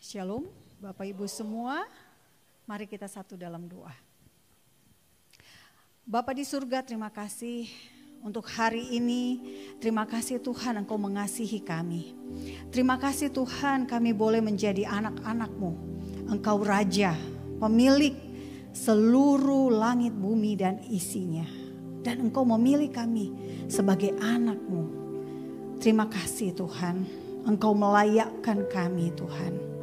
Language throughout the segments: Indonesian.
Shalom, Bapak Ibu semua, mari kita satu dalam doa. Bapa di surga, terima kasih untuk hari ini. Terima kasih Tuhan, Engkau mengasihi kami. Terima kasih Tuhan, kami boleh menjadi anak-anak-Mu. Engkau Raja, pemilik seluruh langit, bumi dan isinya. Dan Engkau memilih kami sebagai anak-Mu. Terima kasih Tuhan, Engkau melayakkan kami Tuhan,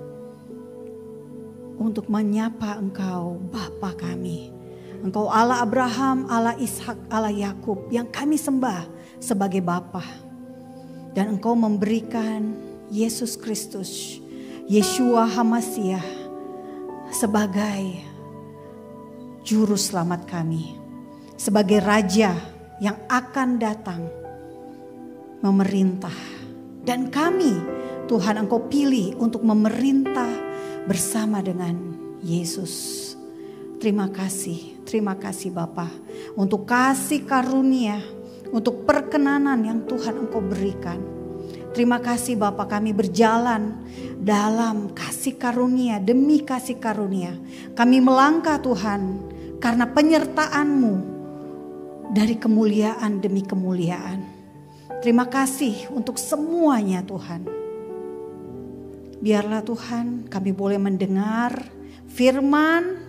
untuk menyapa Engkau Bapa kami. Engkau Allah Abraham, Allah Ishak, Allah Yakub yang kami sembah sebagai Bapa. Dan Engkau memberikan Yesus Kristus, Yeshua HaMashiach sebagai juru selamat kami. Sebagai Raja yang akan datang memerintah. Dan kami Tuhan Engkau pilih untuk memerintah bersama dengan Yesus. Terima kasih Bapa untuk kasih karunia, untuk perkenanan yang Tuhan Engkau berikan. Terima kasih Bapa, kami berjalan dalam kasih karunia demi kasih karunia. Kami melangkah Tuhan karena penyertaan-Mu dari kemuliaan demi kemuliaan. Terima kasih untuk semuanya Tuhan. Biarlah Tuhan kami boleh mendengar firman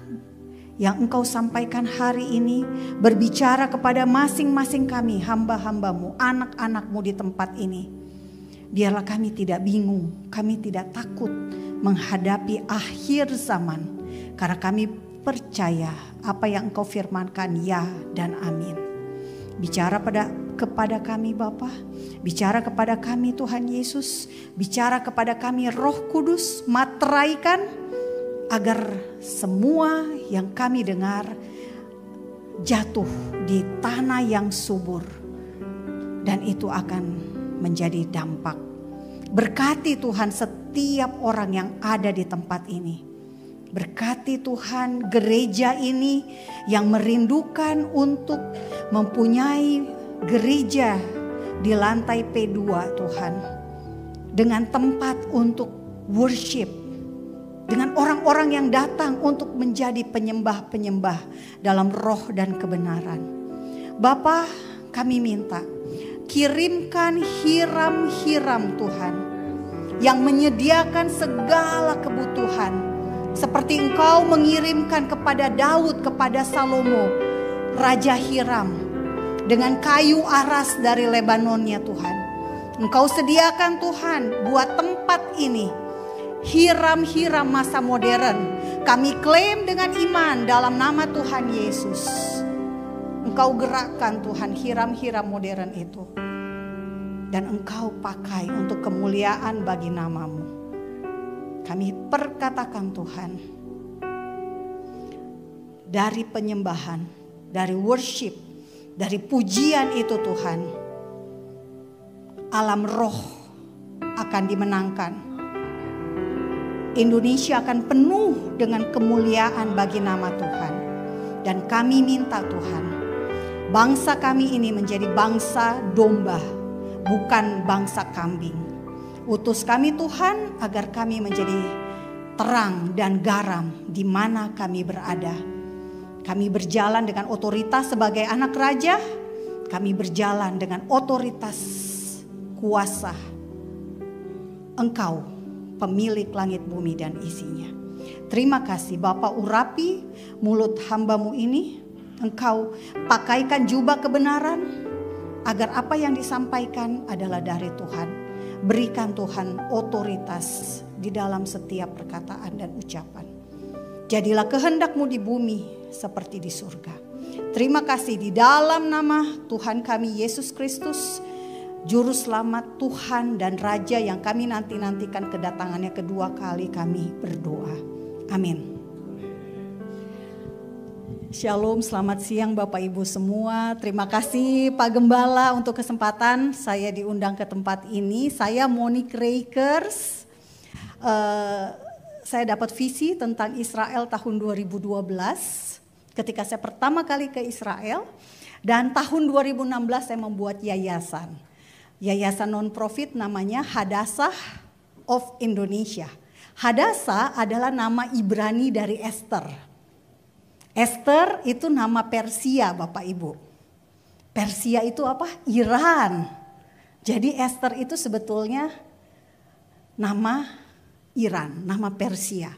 yang Engkau sampaikan hari ini, berbicara kepada masing-masing kami, hamba-hamba-Mu, anak-anak-Mu di tempat ini. Biarlah kami tidak bingung, kami tidak takut menghadapi akhir zaman. Karena kami percaya apa yang Engkau firmankan ya dan amin. Bicara kepada kami Bapa, bicara kepada kami Tuhan Yesus, bicara kepada kami Roh Kudus, materaikan agar semua yang kami dengar jatuh di tanah yang subur dan itu akan menjadi dampak. Berkati Tuhan setiap orang yang ada di tempat ini. Berkati Tuhan gereja ini yang merindukan untuk mempunyai gereja di lantai P2 Tuhan. Dengan tempat untuk worship. Dengan orang-orang yang datang untuk menjadi penyembah-penyembah dalam roh dan kebenaran. Bapa, kami minta kirimkan hiram-hiram Tuhan yang menyediakan segala kebutuhan. Seperti Engkau mengirimkan kepada Daud, kepada Salomo, Raja Hiram. Dengan kayu aras dari Lebanonnya Tuhan. Engkau sediakan Tuhan buat tempat ini. Hiram-hiram masa modern. Kami klaim dengan iman dalam nama Tuhan Yesus. Engkau gerakkan Tuhan hiram-hiram modern itu. Dan Engkau pakai untuk kemuliaan bagi nama-Mu. Kami perkatakan Tuhan, dari penyembahan, dari worship, dari pujian itu Tuhan, alam roh akan dimenangkan. Indonesia akan penuh dengan kemuliaan bagi nama Tuhan. Dan kami minta Tuhan, bangsa kami ini menjadi bangsa domba, bukan bangsa kambing. Utus kami Tuhan agar kami menjadi terang dan garam di mana kami berada. Kami berjalan dengan otoritas sebagai anak raja. Kami berjalan dengan otoritas kuasa Engkau, pemilik langit bumi dan isinya. Terima kasih Bapa, urapi mulut hamba-Mu ini. Engkau pakaikan jubah kebenaran agar apa yang disampaikan adalah dari Tuhan. Berikan Tuhan otoritas di dalam setiap perkataan dan ucapan. Jadilah kehendak-Mu di bumi seperti di surga. Terima kasih di dalam nama Tuhan kami Yesus Kristus, Juru Selamat Tuhan dan Raja yang kami nanti-nantikan kedatangannya kedua kali, kami berdoa. Amin. Shalom, selamat siang Bapak Ibu semua. Terima kasih Pak Gembala untuk kesempatan saya diundang ke tempat ini. Saya Monique Rakers. Saya dapat visi tentang Israel tahun 2012 ketika saya pertama kali ke Israel. Dan tahun 2016 saya membuat yayasan. Yayasan non-profit namanya Hadassah of Indonesia. Hadasa adalah nama Ibrani dari Esther. Esther itu nama Persia, Bapak Ibu. Persia itu apa? Iran. Jadi Esther itu sebetulnya nama Iran, nama Persia.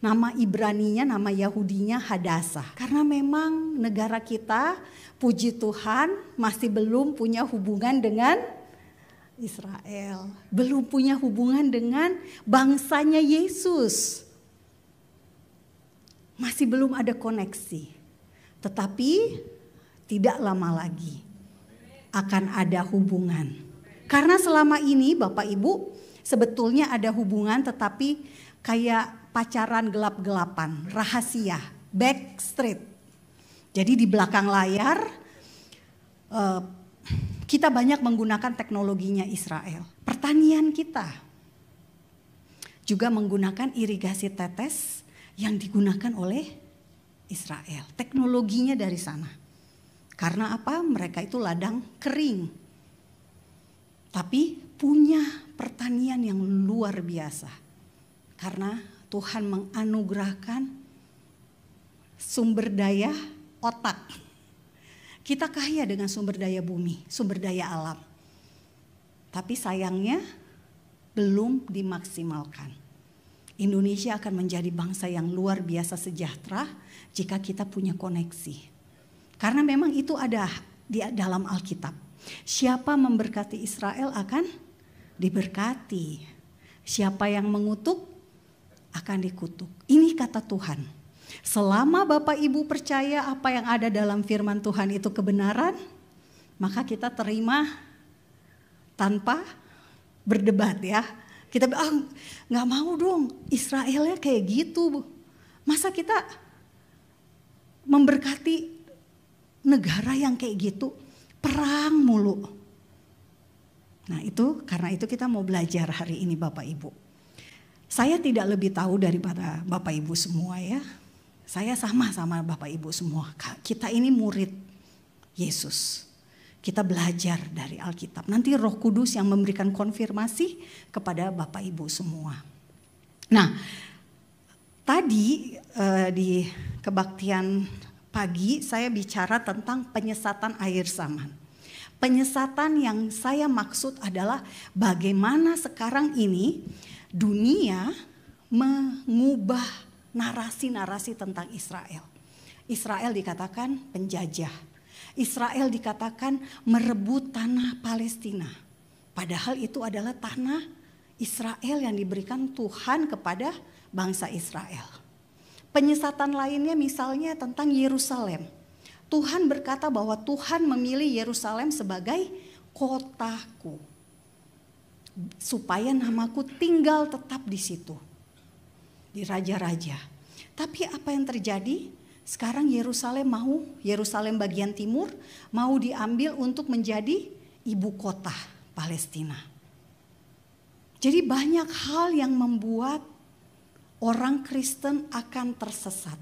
Nama Ibraninya, nama Yahudinya Hadasa. Karena memang negara kita, puji Tuhan, masih belum punya hubungan dengan Israel. Belum punya hubungan dengan bangsanya Yesus. Masih belum ada koneksi. Tetapi tidak lama lagi akan ada hubungan. Karena selama ini Bapak Ibu sebetulnya ada hubungan tetapi kayak pacaran gelap-gelapan, rahasia, backstreet. Jadi di belakang layar kita banyak menggunakan teknologinya Israel. Pertanian kita juga menggunakan irigasi tetes yang digunakan oleh Israel. Teknologinya dari sana. Karena apa? Mereka itu ladang kering. Tapi punya pertanian yang luar biasa. Karena Tuhan menganugerahkan sumber daya otak. Kita kaya dengan sumber daya bumi, sumber daya alam. Tapi sayangnya belum dimaksimalkan. Indonesia akan menjadi bangsa yang luar biasa sejahtera jika kita punya koneksi. Karena memang itu ada di dalam Alkitab. Siapa memberkati Israel akan diberkati. Siapa yang mengutuk akan dikutuk. Ini kata Tuhan. Selama Bapak Ibu percaya apa yang ada dalam firman Tuhan itu kebenaran, maka kita terima tanpa berdebat ya. Kita nggak mau dong Israelnya kayak gitu. Masa kita memberkati negara yang kayak gitu, perang mulu. Nah itu karena itu kita mau belajar hari ini Bapak Ibu. Saya tidak lebih tahu daripada Bapak Ibu semua ya. Saya sama Bapak Ibu semua. Kita ini murid Yesus. Kita belajar dari Alkitab. Nanti Roh Kudus yang memberikan konfirmasi kepada Bapak Ibu semua. Nah, tadi di kebaktian pagi saya bicara tentang penyesatan akhir zaman. Penyesatan yang saya maksud adalah bagaimana sekarang ini dunia mengubah narasi-narasi tentang Israel. Israel dikatakan penjajah. Israel dikatakan merebut tanah Palestina. Padahal itu adalah tanah Israel yang diberikan Tuhan kepada bangsa Israel. Penyesatan lainnya misalnya tentang Yerusalem. Tuhan berkata bahwa Tuhan memilih Yerusalem sebagai kotaku. Supaya namaku tinggal tetap di situ. Di raja-raja. Tapi apa yang terjadi? Sekarang Yerusalem bagian timur mau diambil untuk menjadi ibu kota Palestina. Jadi banyak hal yang membuat orang Kristen akan tersesat.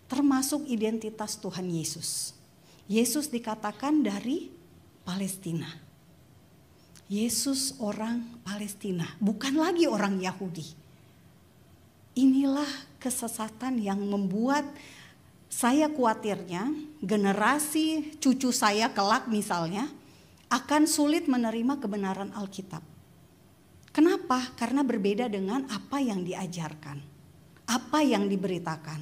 Termasuk identitas Tuhan Yesus. Yesus dikatakan dari Palestina. Yesus orang Palestina, bukan lagi orang Yahudi. Inilah kesesatan yang membuat saya khawatirnya generasi cucu saya kelak misalnya akan sulit menerima kebenaran Alkitab. Kenapa? Karena berbeda dengan apa yang diajarkan, apa yang diberitakan.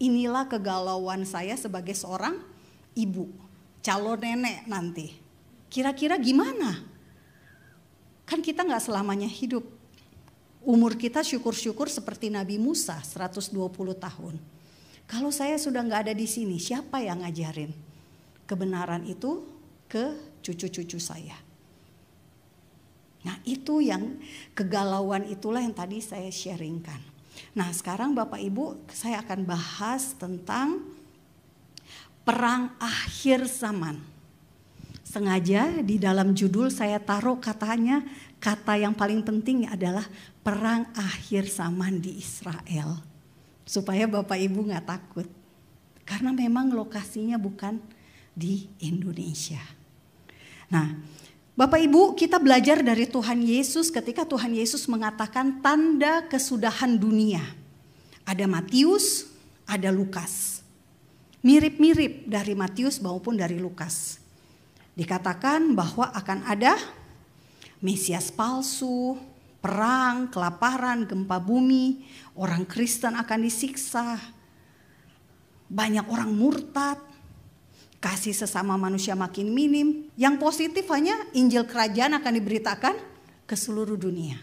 Inilah kegalauan saya sebagai seorang ibu, calon nenek nanti. Kira-kira gimana? Kan kita gak selamanya hidup. Umur kita syukur-syukur seperti Nabi Musa 120 tahun. Kalau saya sudah gak ada di sini, siapa yang ngajarin kebenaran itu ke cucu-cucu saya? Nah itu yang kegalauan itulah yang tadi saya sharingkan. Nah sekarang Bapak Ibu saya akan bahas tentang perang akhir zaman. Sengaja di dalam judul saya taruh kata yang paling penting adalah perang akhir zaman di Israel. Supaya Bapak Ibu gak takut. Karena memang lokasinya bukan di Indonesia. Nah Bapak Ibu, kita belajar dari Tuhan Yesus ketika Tuhan Yesus mengatakan tanda kesudahan dunia. Ada Matius, ada Lukas. Mirip-mirip dari Matius maupun dari Lukas. Dikatakan bahwa akan ada Mesias palsu, perang, kelaparan, gempa bumi, orang Kristen akan disiksa, banyak orang murtad, kasih sesama manusia makin minim. Yang positif hanya Injil Kerajaan akan diberitakan ke seluruh dunia.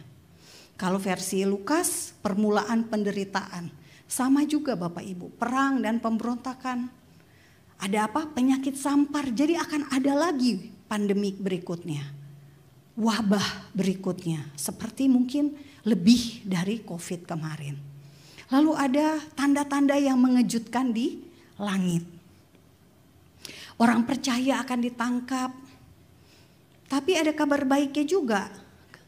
Kalau versi Lukas, permulaan penderitaan. Sama juga Bapak Ibu, perang dan pemberontakan. Ada apa? Penyakit sampar. Jadi akan ada lagi pandemik berikutnya. Wabah berikutnya. Seperti mungkin lebih dari COVID kemarin. Lalu ada tanda-tanda yang mengejutkan di langit. Orang percaya akan ditangkap. Tapi ada kabar baiknya juga.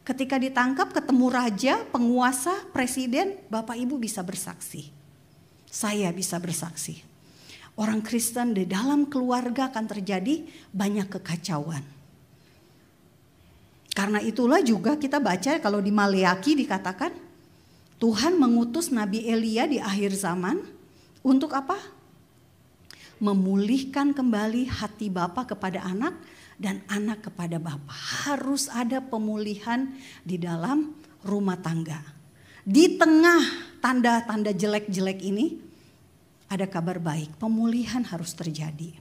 Ketika ditangkap ketemu raja, penguasa, presiden, Bapak Ibu bisa bersaksi. Saya bisa bersaksi. Orang Kristen di dalam keluarga akan terjadi banyak kekacauan. Karena itulah juga kita baca kalau di Maleaki dikatakan Tuhan mengutus Nabi Elia di akhir zaman untuk apa? Memulihkan kembali hati bapa kepada anak dan anak kepada bapa. Harus ada pemulihan di dalam rumah tangga. Di tengah tanda-tanda jelek-jelek ini ada kabar baik. Pemulihan harus terjadi.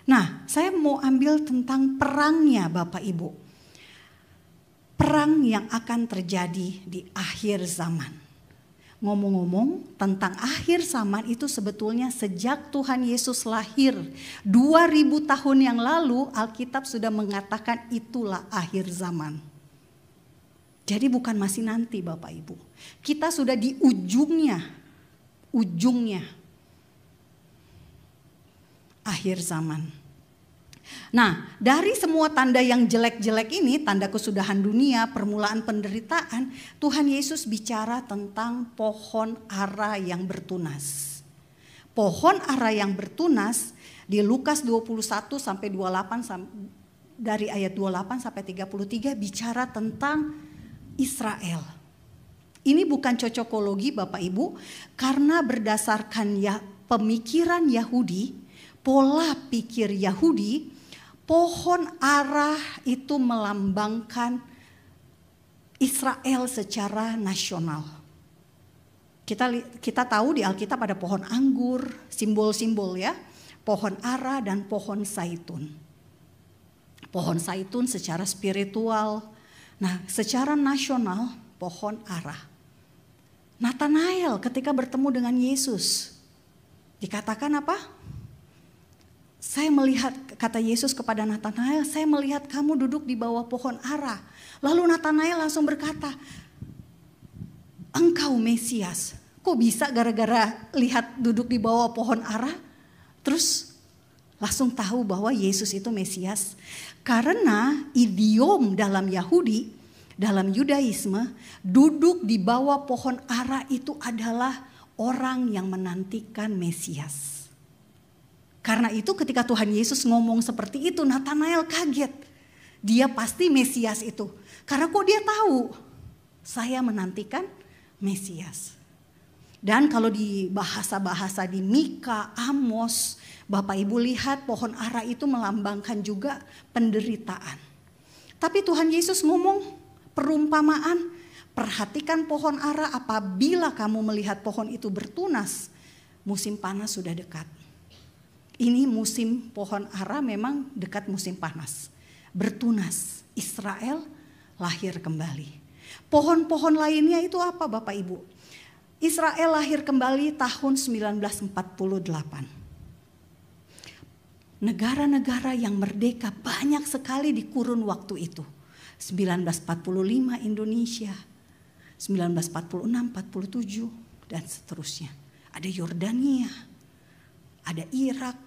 Nah, saya mau ambil tentang perangnya Bapak Ibu. Perang yang akan terjadi di akhir zaman. Ngomong-ngomong tentang akhir zaman itu sebetulnya sejak Tuhan Yesus lahir 2000 tahun yang lalu Alkitab sudah mengatakan itulah akhir zaman. Jadi bukan masih nanti Bapak Ibu. Kita sudah di ujungnya akhir zaman. Nah, dari semua tanda yang jelek-jelek ini, tanda kesudahan dunia, permulaan penderitaan, Tuhan Yesus bicara tentang pohon ara yang bertunas. Pohon ara yang bertunas di Lukas 21 sampai 28 dari ayat 28 sampai 33 bicara tentang Israel. Ini bukan cocokologi Bapak Ibu, karena berdasarkan pemikiran Yahudi, pola pikir Yahudi, pohon ara itu melambangkan Israel secara nasional. Kita tahu di Alkitab ada pohon anggur, simbol-simbol ya. Pohon ara dan pohon zaitun. Pohon zaitun secara spiritual. Nah, secara nasional pohon ara. Natanael ketika bertemu dengan Yesus dikatakan apa? Saya melihat, kata Yesus kepada Natanael, saya melihat kamu duduk di bawah pohon ara. Lalu Natanael langsung berkata, engkau Mesias. Kok bisa gara-gara lihat duduk di bawah pohon ara? Terus langsung tahu bahwa Yesus itu Mesias. Karena idiom dalam Yahudi, dalam Yudaisme, duduk di bawah pohon ara itu adalah orang yang menantikan Mesias. Karena itu ketika Tuhan Yesus ngomong seperti itu, Natanael kaget. Dia pasti Mesias itu. Karena kok dia tahu saya menantikan Mesias. Dan kalau di bahasa-bahasa di Mika, Amos, Bapak Ibu lihat pohon ara itu melambangkan juga penderitaan. Tapi Tuhan Yesus ngomong perumpamaan, perhatikan pohon ara, apabila kamu melihat pohon itu bertunas, musim panas sudah dekat. Ini musim pohon ara memang dekat musim panas. Bertunas, Israel lahir kembali. Pohon-pohon lainnya itu apa Bapak Ibu? Israel lahir kembali tahun 1948. Negara-negara yang merdeka banyak sekali di kurun waktu itu. 1945 Indonesia, 1946, 47 dan seterusnya. Ada Yordania, ada Irak.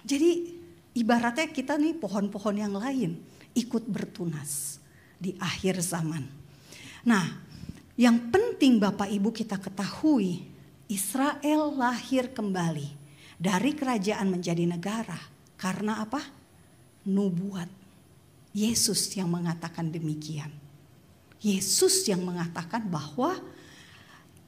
Jadi ibaratnya kita nih pohon-pohon yang lain ikut bertunas di akhir zaman. Nah, yang penting Bapak Ibu kita ketahui, Israel lahir kembali dari kerajaan menjadi negara. Karena apa? Nubuat. Yesus yang mengatakan demikian. Yesus yang mengatakan bahwa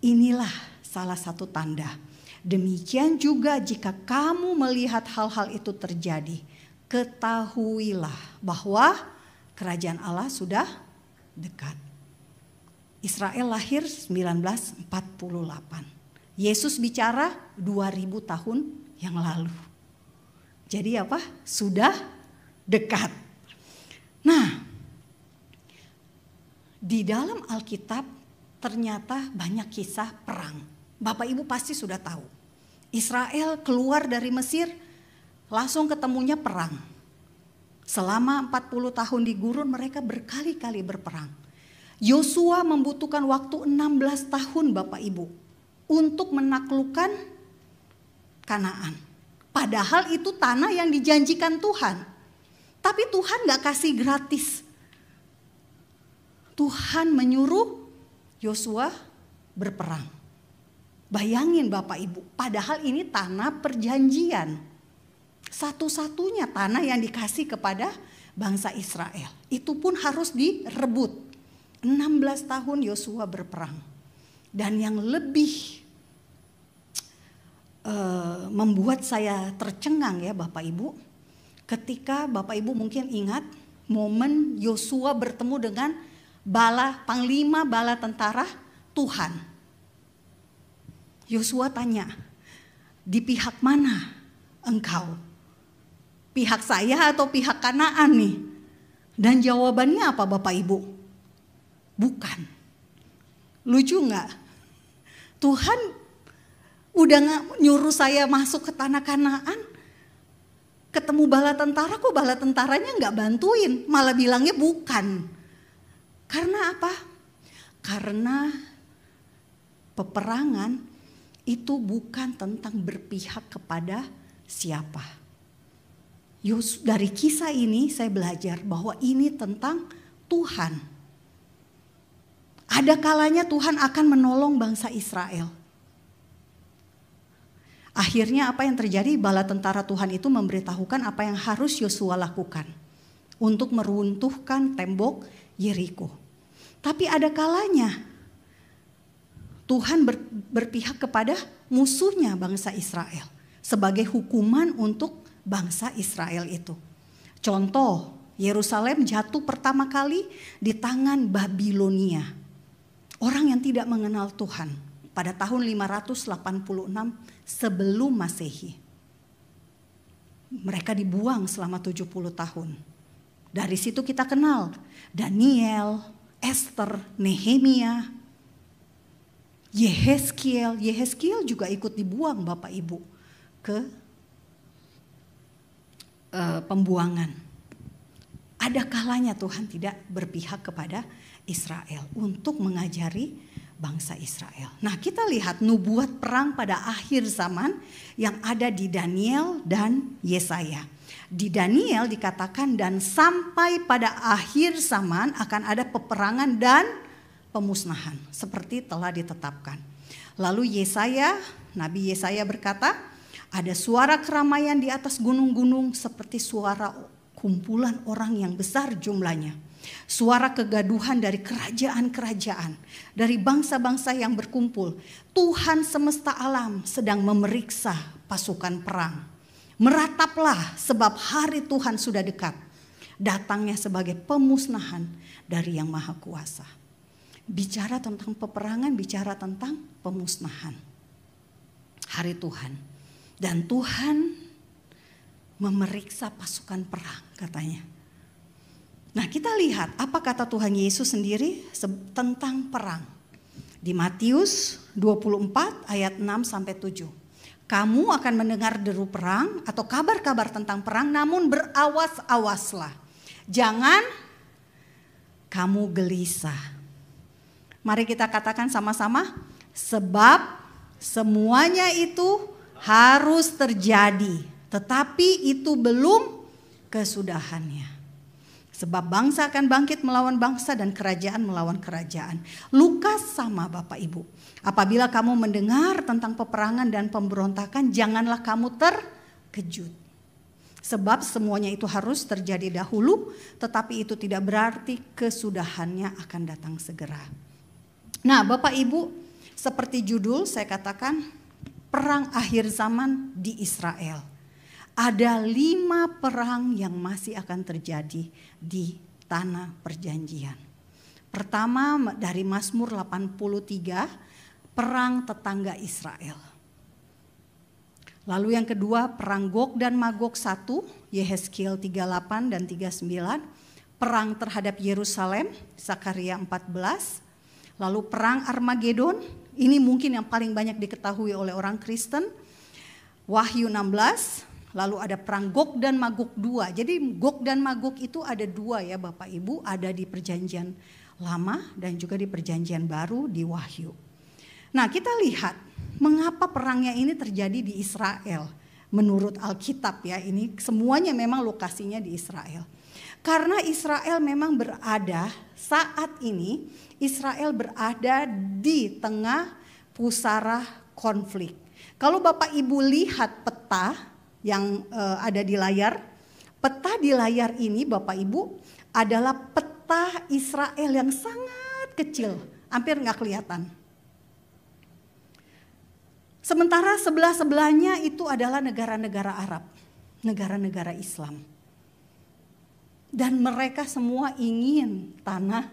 inilah salah satu tanda. Demikian juga jika kamu melihat hal-hal itu terjadi, ketahuilah bahwa kerajaan Allah sudah dekat. Israel lahir 1948. Yesus bicara 2000 tahun yang lalu. Jadi apa? Sudah dekat. Nah, di dalam Alkitab ternyata banyak kisah perang. Bapak Ibu pasti sudah tahu. Israel keluar dari Mesir, langsung ketemunya perang. Selama 40 tahun di gurun mereka berkali-kali berperang. Yosua membutuhkan waktu 16 tahun Bapak Ibu untuk menaklukkan Kanaan. Padahal itu tanah yang dijanjikan Tuhan. Tapi Tuhan gak kasih gratis. Tuhan menyuruh Yosua berperang. Bayangin Bapak Ibu, padahal ini tanah perjanjian. Satu-satunya tanah yang dikasih kepada bangsa Israel. Itu pun harus direbut. 16 tahun Yosua berperang. Dan yang lebih membuat saya tercengang ya Bapak Ibu. Ketika Bapak Ibu mungkin ingat momen Yosua bertemu dengan panglima bala tentara Tuhan. Yosua tanya, di pihak mana engkau? Pihak saya atau pihak Kanaan nih? Dan jawabannya apa Bapak Ibu? Bukan. Lucu gak? Tuhan udah gak nyuruh saya masuk ke tanah Kanaan. Ketemu bala tentara, kok bala tentaranya gak bantuin. Malah bilangnya bukan. Karena apa? Karena peperangan itu bukan tentang berpihak kepada siapa. Dari kisah ini saya belajar bahwa ini tentang Tuhan. Ada kalanya Tuhan akan menolong bangsa Israel. Akhirnya apa yang terjadi? Bala tentara Tuhan itu memberitahukan apa yang harus Yosua lakukan untuk meruntuhkan tembok Yeriko. Tapi ada kalanya Tuhan berpihak kepada musuhnya bangsa Israel sebagai hukuman untuk bangsa Israel itu. Contoh, Yerusalem jatuh pertama kali di tangan Babilonia. Orang yang tidak mengenal Tuhan pada tahun 586 sebelum Masehi. Mereka dibuang selama 70 tahun. Dari situ kita kenal Daniel, Esther, Nehemia, Yehezkiel. Yehezkiel juga ikut dibuang Bapak Ibu ke pembuangan. Ada kalanya Tuhan tidak berpihak kepada Israel untuk mengajari bangsa Israel. Nah, kita lihat nubuat perang pada akhir zaman yang ada di Daniel dan Yesaya. Di Daniel dikatakan dan sampai pada akhir zaman akan ada peperangan dan pemusnahan seperti telah ditetapkan. Lalu Nabi Yesaya berkata, ada suara keramaian di atas gunung-gunung seperti suara kumpulan orang yang besar jumlahnya. Suara kegaduhan dari kerajaan-kerajaan, dari bangsa-bangsa yang berkumpul. Tuhan semesta alam sedang memeriksa pasukan perang. Merataplah sebab hari Tuhan sudah dekat. Datangnya sebagai pemusnahan dari Yang Maha Kuasa. Bicara tentang peperangan, bicara tentang pemusnahan. Hari Tuhan. Dan Tuhan memeriksa pasukan perang katanya. Nah, kita lihat apa kata Tuhan Yesus sendiri tentang perang. Di Matius 24 ayat 6-7. Kamu akan mendengar deru perang atau kabar-kabar tentang perang, namun berawas-awaslah. Jangan kamu gelisah. Mari kita katakan sama-sama, sebab semuanya itu harus terjadi, tetapi itu belum kesudahannya. Sebab bangsa akan bangkit melawan bangsa dan kerajaan melawan kerajaan. Lukas sama Bapak Ibu. Apabila kamu mendengar tentang peperangan dan pemberontakan, janganlah kamu terkejut. Sebab semuanya itu harus terjadi dahulu, tetapi itu tidak berarti kesudahannya akan datang segera. Nah, Bapak Ibu, seperti judul saya katakan, perang akhir zaman di Israel. Ada 5 perang yang masih akan terjadi di tanah perjanjian. Pertama dari Mazmur 83, perang tetangga Israel. Lalu yang kedua, perang Gog dan Magog 1, Yehezkiel 38 dan 39. Perang terhadap Yerusalem, Zakaria 14. Lalu perang Armageddon, ini mungkin yang paling banyak diketahui oleh orang Kristen, Wahyu 16. Lalu ada perang Gog dan Magog 2. Jadi Gog dan Magog itu ada 2 ya Bapak Ibu, ada di perjanjian lama dan juga di perjanjian baru di Wahyu. Nah, kita lihat mengapa perangnya ini terjadi di Israel. Menurut Alkitab ya, ini semuanya memang lokasinya di Israel. Karena Israel memang berada saat ini, Israel berada di tengah pusara konflik. Kalau Bapak Ibu lihat peta yang ada di layar, peta di layar ini Bapak Ibu adalah peta Israel yang sangat kecil, hampir nggak kelihatan. Sementara sebelah-sebelahnya itu adalah negara-negara Arab, negara-negara Islam. Dan mereka semua ingin tanah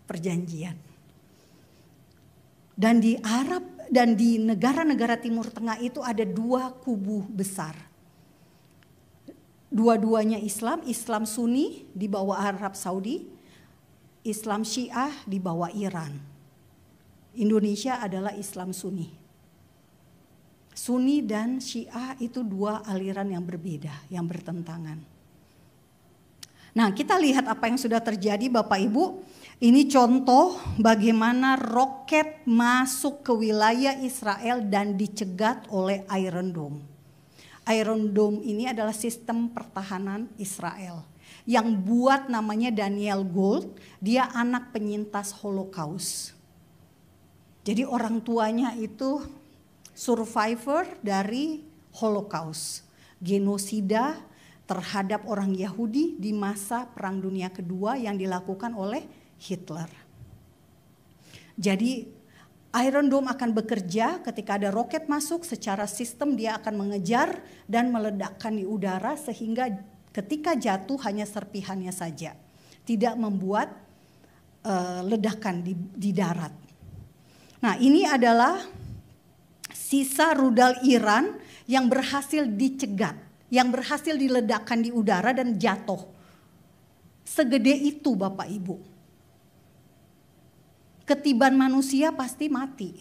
perjanjian. Dan di Arab dan di negara-negara Timur Tengah itu ada 2 kubu besar. Dua-duanya Islam, Islam Sunni di bawah Arab Saudi, Islam Syiah di bawah Iran. Indonesia adalah Islam Sunni. Sunni dan Syiah itu 2 aliran yang berbeda, yang bertentangan. Nah, kita lihat apa yang sudah terjadi Bapak Ibu. Ini contoh bagaimana roket masuk ke wilayah Israel dan dicegat oleh Iron Dome. Iron Dome ini adalah sistem pertahanan Israel. Yang buat namanya Daniel Gold, dia anak penyintas Holocaust. Jadi orang tuanya itu survivor dari Holocaust, genosida terhadap orang Yahudi di masa Perang Dunia Kedua yang dilakukan oleh Hitler. Jadi Iron Dome akan bekerja ketika ada roket masuk, secara sistem dia akan mengejar dan meledakkan di udara sehingga ketika jatuh hanya serpihannya saja, tidak membuat ledakan di darat. Nah, ini adalah sisa rudal Iran yang berhasil dicegat, yang berhasil diledakkan di udara dan jatuh. Segede itu Bapak Ibu. Ketiban manusia pasti mati.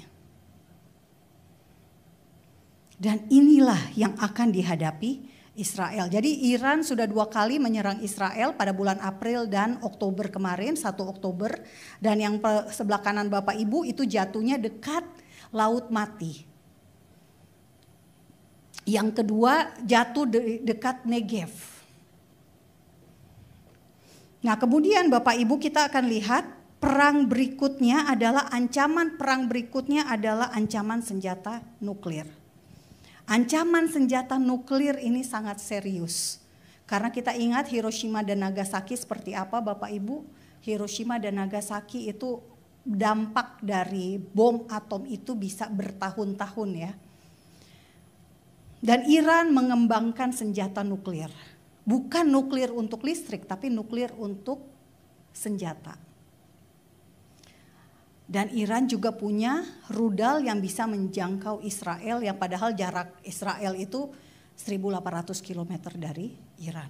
Dan inilah yang akan dihadapi Israel. Jadi Iran sudah 2 kali menyerang Israel pada bulan April dan Oktober kemarin, 1 Oktober. Dan yang sebelah kanan Bapak Ibu itu jatuhnya dekat Laut Mati. Yang kedua jatuh dekat Negev. Nah, kemudian Bapak Ibu kita akan lihat perang berikutnya adalah ancaman senjata nuklir. Ancaman senjata nuklir ini sangat serius. Karena kita ingat Hiroshima dan Nagasaki seperti apa Bapak Ibu. Hiroshima dan Nagasaki itu dampak dari bom atom itu bisa bertahun-tahun ya. Dan Iran mengembangkan senjata nuklir. Bukan nuklir untuk listrik, tapi nuklir untuk senjata. Dan Iran juga punya rudal yang bisa menjangkau Israel, yang padahal jarak Israel itu 1.800 km dari Iran.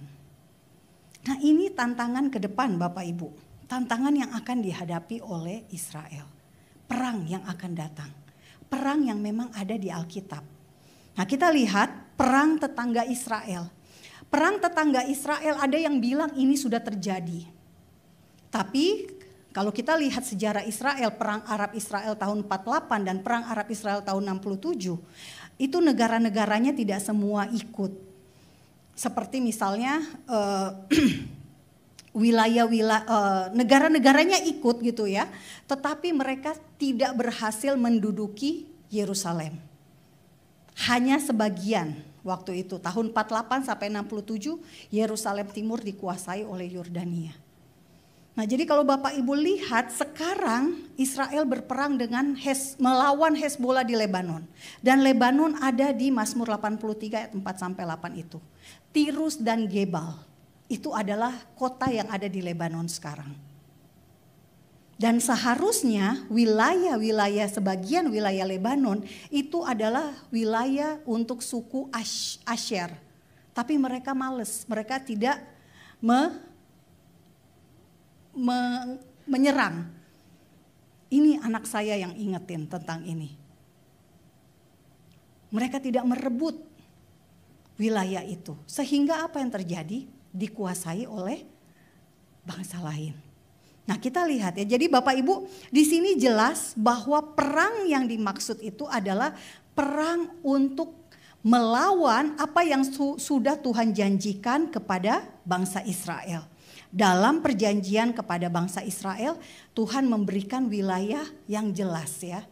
Nah, ini tantangan ke depan Bapak Ibu. Tantangan yang akan dihadapi oleh Israel. Perang yang akan datang. Perang yang memang ada di Alkitab. Nah, kita lihat perang tetangga Israel. Perang tetangga Israel ada yang bilang ini sudah terjadi. Tapi kalau kita lihat sejarah Israel, perang Arab Israel tahun 48 dan perang Arab Israel tahun 67, itu negara-negaranya tidak semua ikut. Seperti misalnya negara-negaranya ikut gitu ya, tetapi mereka tidak berhasil menduduki Yerusalem. Hanya sebagian waktu itu. Tahun 48 sampai 67 Yerusalem Timur dikuasai oleh Yordania. Nah, jadi kalau Bapak Ibu lihat sekarang Israel berperang dengan melawan Hezbollah di Lebanon. Dan Lebanon ada di Mazmur 83 ayat 4 sampai 8 itu. Tirus dan Gebal itu adalah kota yang ada di Lebanon sekarang. Dan seharusnya wilayah-wilayah, sebagian wilayah Lebanon itu adalah wilayah untuk suku Asher. Tapi mereka males, mereka tidak menyerang. Ini anak saya yang ingetin tentang ini. Mereka tidak merebut wilayah itu. Sehingga apa yang terjadi? Dikuasai oleh bangsa lain. Nah, kita lihat ya. Jadi Bapak Ibu, di sini jelas bahwa perang yang dimaksud itu adalah perang untuk melawan apa yang sudah Tuhan janjikan kepada bangsa Israel. Dalam perjanjian kepada bangsa Israel, Tuhan memberikan wilayah yang jelas ya.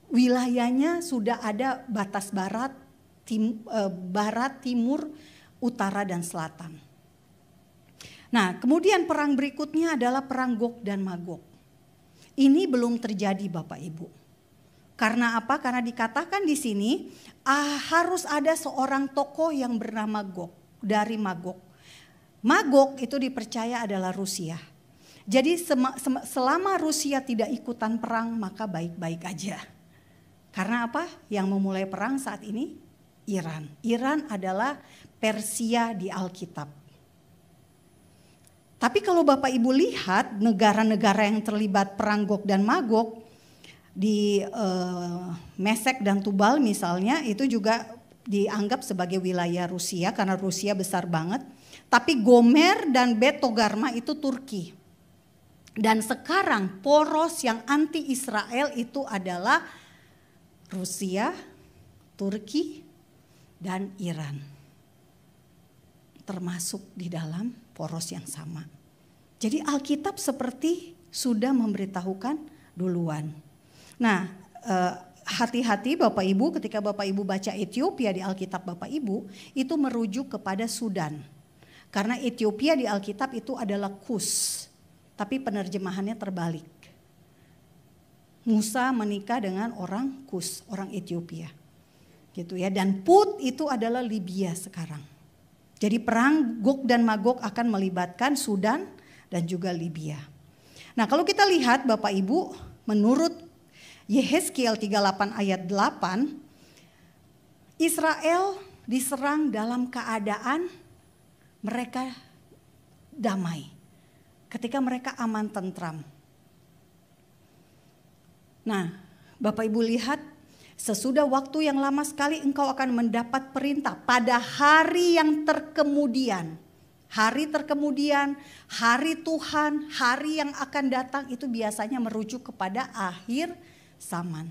Wilayahnya sudah ada batas barat, timur, utara dan selatan. Nah, kemudian perang berikutnya adalah perang Gog dan Magog. Ini belum terjadi Bapak Ibu. Karena apa? Karena dikatakan di sini harus ada seorang tokoh yang bernama Gog dari Magog. Magog itu dipercaya adalah Rusia. Jadi selama Rusia tidak ikutan perang maka baik-baik aja. Karena apa? Yang memulai perang saat ini Iran. Iran adalah Persia di Alkitab. Tapi kalau Bapak Ibu lihat negara-negara yang terlibat perang Gog dan Magog di Mesek dan Tubal misalnya itu juga dianggap sebagai wilayah Rusia karena Rusia besar banget. Tapi Gomer dan Betogarma itu Turki. Dan sekarang poros yang anti Israel itu adalah Rusia, Turki, dan Iran. Termasuk di dalam poros yang sama. Jadi Alkitab seperti sudah memberitahukan duluan. Nah, hati-hati Bapak Ibu ketika Bapak Ibu baca Ethiopia di Alkitab Bapak Ibu itu merujuk kepada Sudan. Karena Ethiopia di Alkitab itu adalah Kus, tapi penerjemahannya terbalik. Musa menikah dengan orang Kus, orang Ethiopia. Gitu ya, dan Put itu adalah Libya sekarang. Jadi perang Gog dan Magog akan melibatkan Sudan dan juga Libya. Nah, kalau kita lihat Bapak Ibu, menurut Yehezkiel 38 ayat 8, Israel diserang dalam keadaan mereka damai. Ketika mereka aman tentram. Nah, Bapak Ibu lihat, sesudah waktu yang lama sekali engkau akan mendapat perintah pada hari yang terkemudian. Hari terkemudian, hari Tuhan, hari yang akan datang itu biasanya merujuk kepada akhir zaman.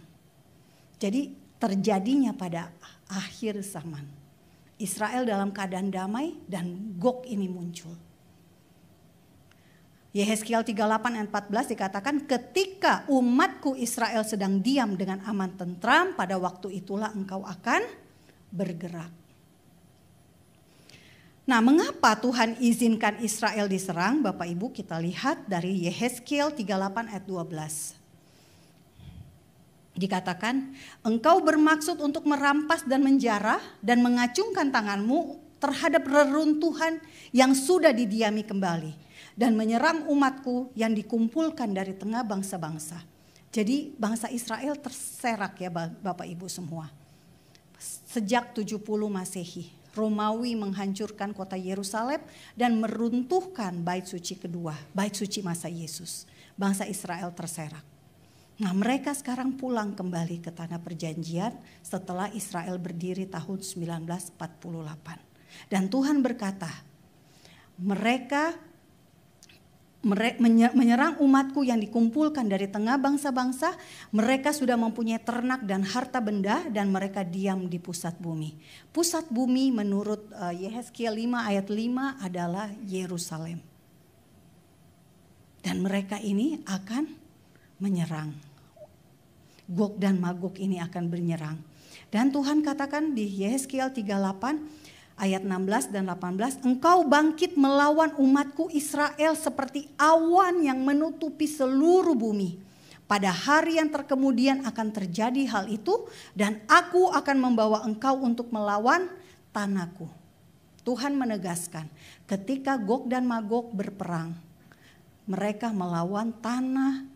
Jadi terjadinya pada akhir zaman. Israel dalam keadaan damai dan Gog ini muncul. Yehezkiel 38 ayat 14 dikatakan ketika umatku Israel sedang diam dengan aman tentram pada waktu itulah engkau akan bergerak. Nah, mengapa Tuhan izinkan Israel diserang? Bapak Ibu kita lihat dari Yehezkiel 38 ayat 12. Dikatakan, engkau bermaksud untuk merampas dan menjarah dan mengacungkan tanganmu terhadap reruntuhan yang sudah didiami kembali. Dan menyerang umatku yang dikumpulkan dari tengah bangsa-bangsa. Jadi bangsa Israel terserak ya Bapak Ibu semua. Sejak 70 Masehi, Romawi menghancurkan kota Yerusalem dan meruntuhkan bait suci kedua, bait suci masa Yesus. Bangsa Israel terserak. Nah, mereka sekarang pulang kembali ke tanah perjanjian setelah Israel berdiri tahun 1948. Dan Tuhan berkata, mereka menyerang umatku yang dikumpulkan dari tengah bangsa-bangsa. Mereka sudah mempunyai ternak dan harta benda dan mereka diam di pusat bumi. Pusat bumi menurut Yehezkiel 5 ayat 5 adalah Yerusalem. Dan mereka ini akan menyerang. Gog dan Magog ini akan menyerang. Dan Tuhan katakan di Yehezkiel 38 ayat 16 dan 18, engkau bangkit melawan umatku Israel seperti awan yang menutupi seluruh bumi. Pada hari yang terkemudian akan terjadi hal itu dan aku akan membawa engkau untuk melawan tanahku. Tuhan menegaskan ketika Gog dan Magog berperang, mereka melawan tanah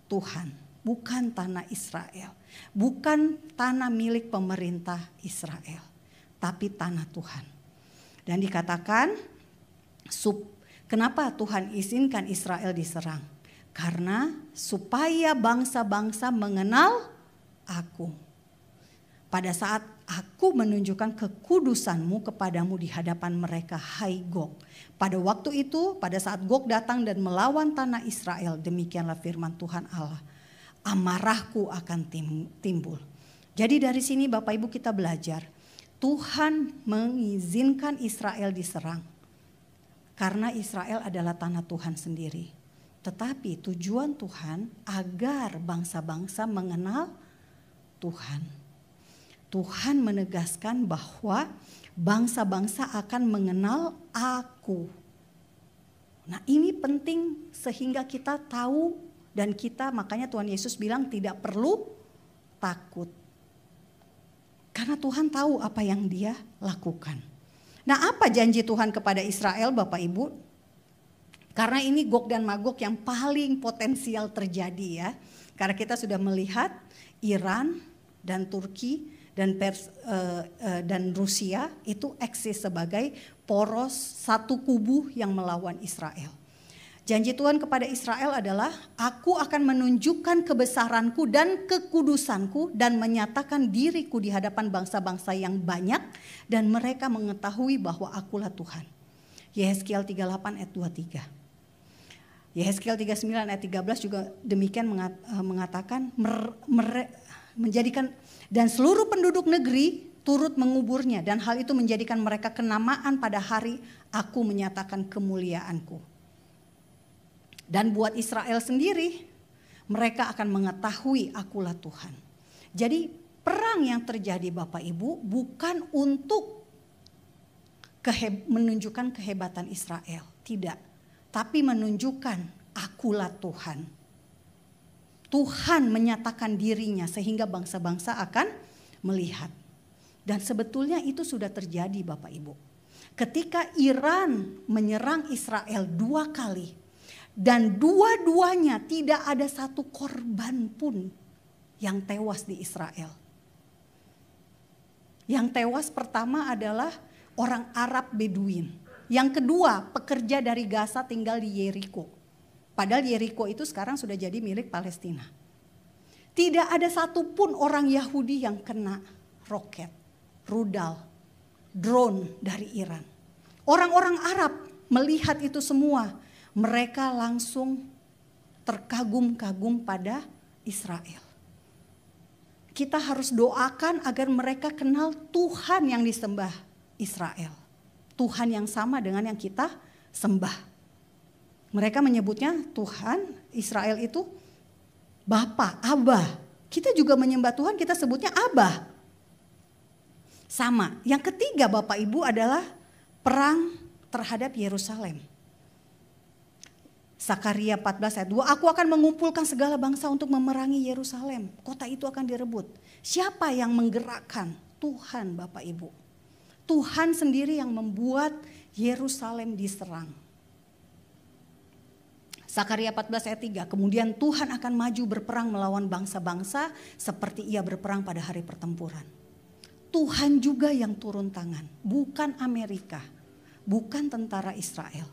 Tuhan, bukan tanah Israel. Bukan tanah milik pemerintah Israel, tapi tanah Tuhan. Dan dikatakan, kenapa Tuhan izinkan Israel diserang? Karena supaya bangsa-bangsa mengenal aku. Pada saat aku menunjukkan kekudusanmu kepadamu di hadapan mereka, hai Gog. Pada waktu itu, pada saat Gog datang dan melawan tanah Israel, demikianlah firman Tuhan Allah. Amarahku akan timbul. Jadi dari sini Bapak Ibu kita belajar. Tuhan mengizinkan Israel diserang. Karena Israel adalah tanah Tuhan sendiri. Tetapi tujuan Tuhan agar bangsa-bangsa mengenal Tuhan. Tuhan menegaskan bahwa bangsa-bangsa akan mengenal aku. Nah ini penting sehingga kita tahu dan kita makanya Tuhan Yesus bilang tidak perlu takut. Karena Tuhan tahu apa yang dia lakukan. Nah apa janji Tuhan kepada Israel Bapak Ibu? Karena ini Gog dan Magog yang paling potensial terjadi ya. Karena kita sudah melihat Iran dan Turki dan Rusia itu eksis sebagai poros satu kubu yang melawan Israel. Janji Tuhan kepada Israel adalah, aku akan menunjukkan kebesaranku dan kekudusanku dan menyatakan diriku di hadapan bangsa-bangsa yang banyak dan mereka mengetahui bahwa akulah Tuhan. Yehezkiel 38 ayat 23. Yehezkiel 39 ayat 13 juga demikian mengatakan menjadikan dan seluruh penduduk negeri turut menguburnya dan hal itu menjadikan mereka kenamaan pada hari aku menyatakan kemuliaanku. Dan buat Israel sendiri, mereka akan mengetahui akulah Tuhan. Jadi perang yang terjadi Bapak Ibu bukan untuk menunjukkan kehebatan Israel. Tidak. Tapi menunjukkan akulah Tuhan. Tuhan menyatakan dirinya sehingga bangsa-bangsa akan melihat. Dan sebetulnya itu sudah terjadi Bapak Ibu. Ketika Iran menyerang Israel 2 kali. Dan dua-duanya tidak ada satu korban pun yang tewas di Israel. Yang tewas pertama adalah orang Arab Beduin. Yang kedua pekerja dari Gaza tinggal di Yeriko. Padahal Yeriko itu sekarang sudah jadi milik Palestina. Tidak ada satupun orang Yahudi yang kena roket, rudal, drone dari Iran. Orang-orang Arab melihat itu semua. Mereka langsung terkagum-kagum pada Israel. Kita harus doakan agar mereka kenal Tuhan yang disembah Israel. Tuhan yang sama dengan yang kita sembah. Mereka menyebutnya Tuhan Israel itu Bapa, Abah. Kita juga menyembah Tuhan, kita sebutnya Abah. Sama. Yang ketiga Bapak Ibu adalah perang terhadap Yerusalem. Sakaria 14 ayat 2, aku akan mengumpulkan segala bangsa untuk memerangi Yerusalem. Kota itu akan direbut. Siapa yang menggerakkan? Tuhan Bapak Ibu. Tuhan sendiri yang membuat Yerusalem diserang. Sakaria 14 ayat 3, kemudian Tuhan akan maju berperang melawan bangsa-bangsa seperti ia berperang pada hari pertempuran. Tuhan juga yang turun tangan, bukan Amerika, bukan tentara Israel.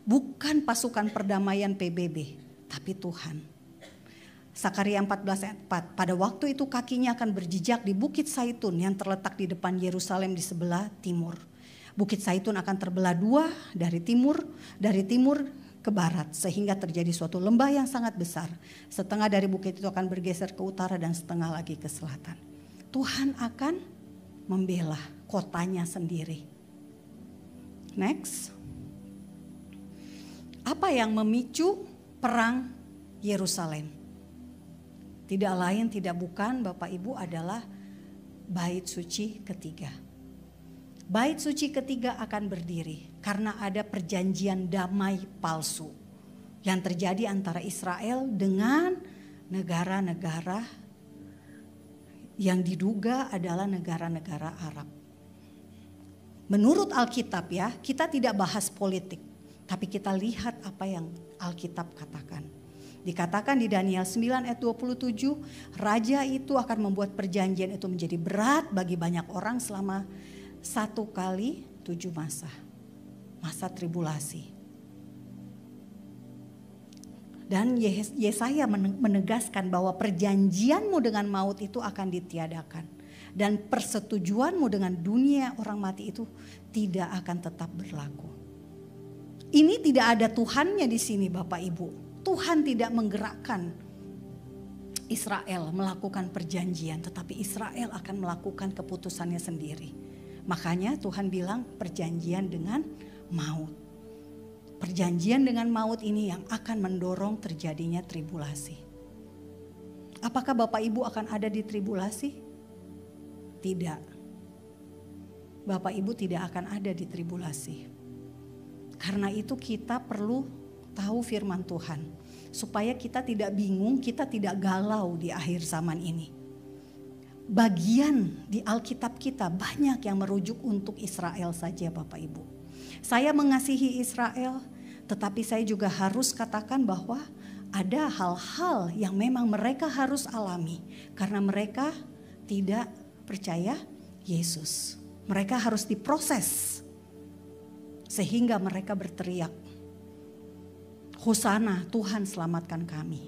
Bukan pasukan perdamaian PBB, tapi Tuhan. Sakaria 14 ayat 4, pada waktu itu kakinya akan berjejak di Bukit Zaitun yang terletak di depan Yerusalem di sebelah timur. Bukit Zaitun akan terbelah 2 dari timur ke barat sehingga terjadi suatu lembah yang sangat besar. Setengah dari bukit itu akan bergeser ke utara dan setengah lagi ke selatan. Tuhan akan membela kotanya sendiri. Next. Apa yang memicu perang Yerusalem? Tidak lain tidak bukan Bapak Ibu adalah bait suci ketiga. Bait suci ketiga akan berdiri karena ada perjanjian damai palsu yang terjadi antara Israel dengan negara-negara yang diduga adalah negara-negara Arab. Menurut Alkitab ya, kita tidak bahas politik, tapi kita lihat apa yang Alkitab katakan. Dikatakan di Daniel 9 ayat 27, raja itu akan membuat perjanjian itu menjadi berat bagi banyak orang selama 1 kali 7 masa tribulasi. Dan Yesaya menegaskan bahwa perjanjianmu dengan maut itu akan ditiadakan. Dan persetujuanmu dengan dunia orang mati itu tidak akan tetap berlaku. Ini tidak ada Tuhannya di sini Bapak Ibu. Tuhan tidak menggerakkan Israel melakukan perjanjian, tetapi Israel akan melakukan keputusannya sendiri. Makanya Tuhan bilang perjanjian dengan maut. Perjanjian dengan maut ini yang akan mendorong terjadinya tribulasi. Apakah Bapak Ibu akan ada di tribulasi? Tidak. Bapak Ibu tidak akan ada di tribulasi. Karena itu kita perlu tahu firman Tuhan. Supaya kita tidak bingung, kita tidak galau di akhir zaman ini. Bagian di Alkitab kita banyak yang merujuk untuk Israel saja Bapak Ibu. Saya mengasihi Israel, tetapi saya juga harus katakan bahwa ada hal-hal yang memang mereka harus alami. Karena mereka tidak percaya Yesus. Mereka harus diproses. Sehingga mereka berteriak, Hosana, Tuhan selamatkan kami.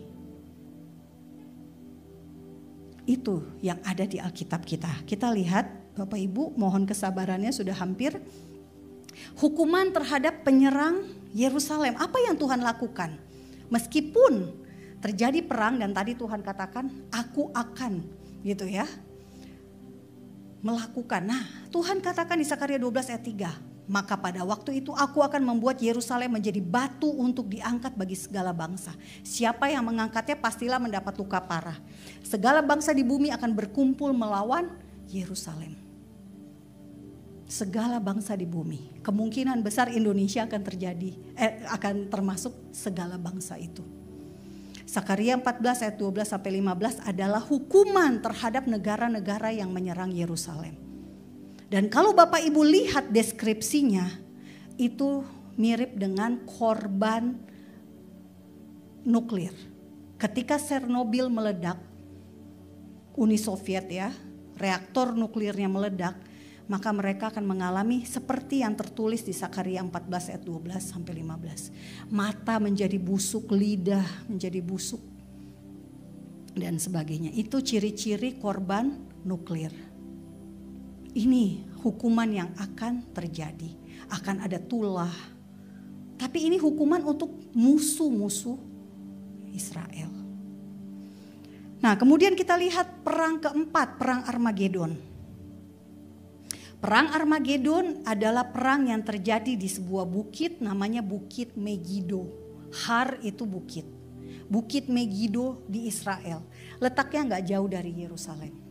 Itu yang ada di Alkitab kita. Kita lihat Bapak Ibu, mohon kesabarannya sudah hampir. Hukuman terhadap penyerang Yerusalem. Apa yang Tuhan lakukan? Meskipun terjadi perang dan tadi Tuhan katakan, aku akan gitu ya. Melakukan. Nah, Tuhan katakan di Sakaria 12 ayat 3. Maka pada waktu itu aku akan membuat Yerusalem menjadi batu untuk diangkat bagi segala bangsa. Siapa yang mengangkatnya pastilah mendapat luka parah. Segala bangsa di bumi akan berkumpul melawan Yerusalem. Segala bangsa di bumi. Kemungkinan besar Indonesia akan akan termasuk segala bangsa itu. Sakaria 14 ayat 12 sampai 15 adalah hukuman terhadap negara-negara yang menyerang Yerusalem. Dan kalau Bapak Ibu lihat deskripsinya, itu mirip dengan korban nuklir. Ketika Chernobyl meledak, Uni Soviet ya, reaktor nuklirnya meledak, maka mereka akan mengalami seperti yang tertulis di Sakaria 14 ayat 12 sampai 15. Mata menjadi busuk, lidah menjadi busuk, dan sebagainya. Itu ciri-ciri korban nuklir. Ini hukuman yang akan terjadi. Akan ada tulah. Tapi ini hukuman untuk musuh-musuh Israel. Nah, kemudian kita lihat perang keempat, perang Armagedon. Perang Armagedon adalah perang yang terjadi di sebuah bukit namanya Bukit Megido. Har itu bukit. Bukit Megido di Israel. Letaknya gak jauh dari Yerusalem.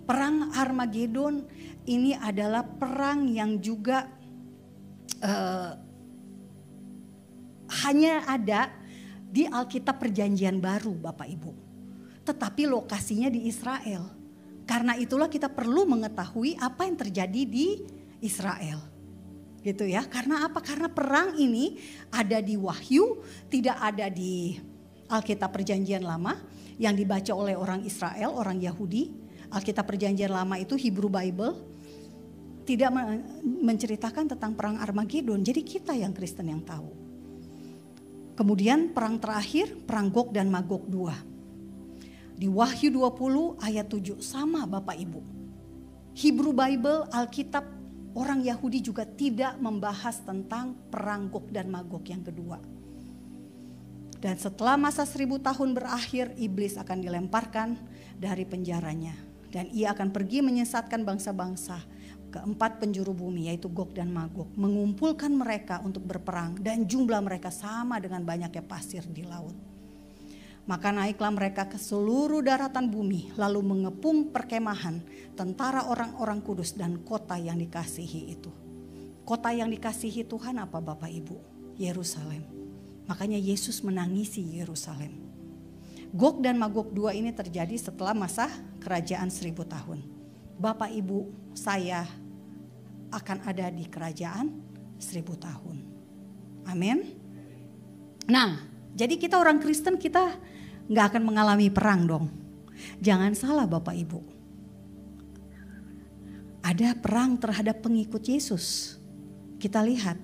Perang Armagedon ini adalah perang yang juga hanya ada di Alkitab Perjanjian Baru Bapak Ibu. Tetapi lokasinya di Israel. Karena itulah kita perlu mengetahui apa yang terjadi di Israel. Gitu ya. Karena apa? Karena perang ini ada di Wahyu, tidak ada di Alkitab Perjanjian Lama yang dibaca oleh orang Israel, orang Yahudi. Alkitab Perjanjian Lama itu Hebrew Bible tidak menceritakan tentang perang Armagedon. Jadi kita yang Kristen yang tahu. Kemudian perang terakhir, perang Gog dan Magog 2. Di Wahyu 20 ayat 7 sama Bapak Ibu. Hebrew Bible, Alkitab orang Yahudi juga tidak membahas tentang perang Gog dan Magog yang kedua. Dan setelah masa 1000 tahun berakhir, iblis akan dilemparkan dari penjaranya. Dan ia akan pergi menyesatkan bangsa-bangsa ke 4 penjuru bumi, yaitu Gog dan Magog. Mengumpulkan mereka untuk berperang dan jumlah mereka sama dengan banyaknya pasir di laut. Maka naiklah mereka ke seluruh daratan bumi, lalu mengepung perkemahan tentara orang-orang kudus dan kota yang dikasihi itu. Kota yang dikasihi Tuhan apa Bapak Ibu? Yerusalem. Makanya Yesus menangisi Yerusalem. Gog dan Magog 2 ini terjadi setelah masa kerajaan 1000 tahun. Bapak Ibu, saya akan ada di kerajaan 1000 tahun. Amin. Nah, jadi kita orang Kristen, kita gak akan mengalami perang dong. Jangan salah Bapak Ibu. Ada perang terhadap pengikut Yesus. Kita lihat.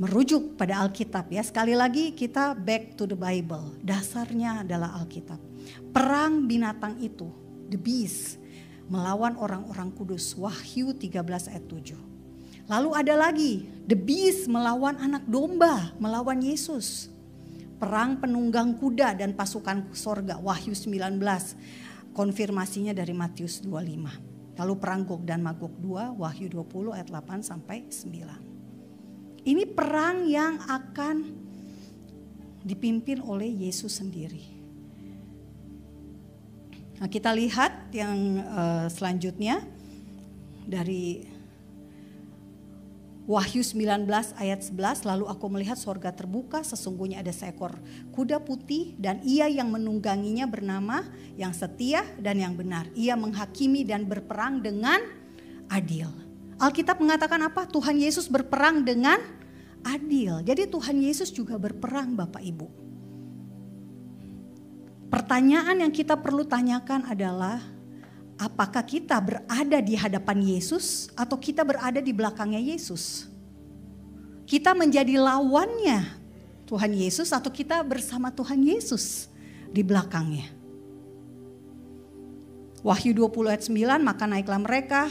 Merujuk pada Alkitab ya. Sekali lagi kita back to the Bible. Dasarnya adalah Alkitab. Perang binatang itu, the beast, melawan orang-orang kudus. Wahyu 13 ayat 7. Lalu ada lagi, the beast melawan anak domba, melawan Yesus. Perang penunggang kuda dan pasukan sorga, Wahyu 19, konfirmasinya dari Matius 25. Lalu perang Gog dan Magog 2, Wahyu 20 ayat 8 sampai 9. Ini perang yang akan dipimpin oleh Yesus sendiri. Nah, kita lihat yang selanjutnya dari Wahyu 19 ayat 11, lalu aku melihat sorga terbuka, sesungguhnya ada seekor kuda putih dan ia yang menungganginya bernama yang setia dan yang benar. Ia menghakimi dan berperang dengan adil. Alkitab mengatakan apa? Tuhan Yesus berperang dengan adil. Jadi Tuhan Yesus juga berperang Bapak Ibu. Pertanyaan yang kita perlu tanyakan adalah, apakah kita berada di hadapan Yesus atau kita berada di belakangnya Yesus? Kita menjadi lawannya Tuhan Yesus atau kita bersama Tuhan Yesus di belakangnya? Wahyu 20 ayat 9, maka naiklah mereka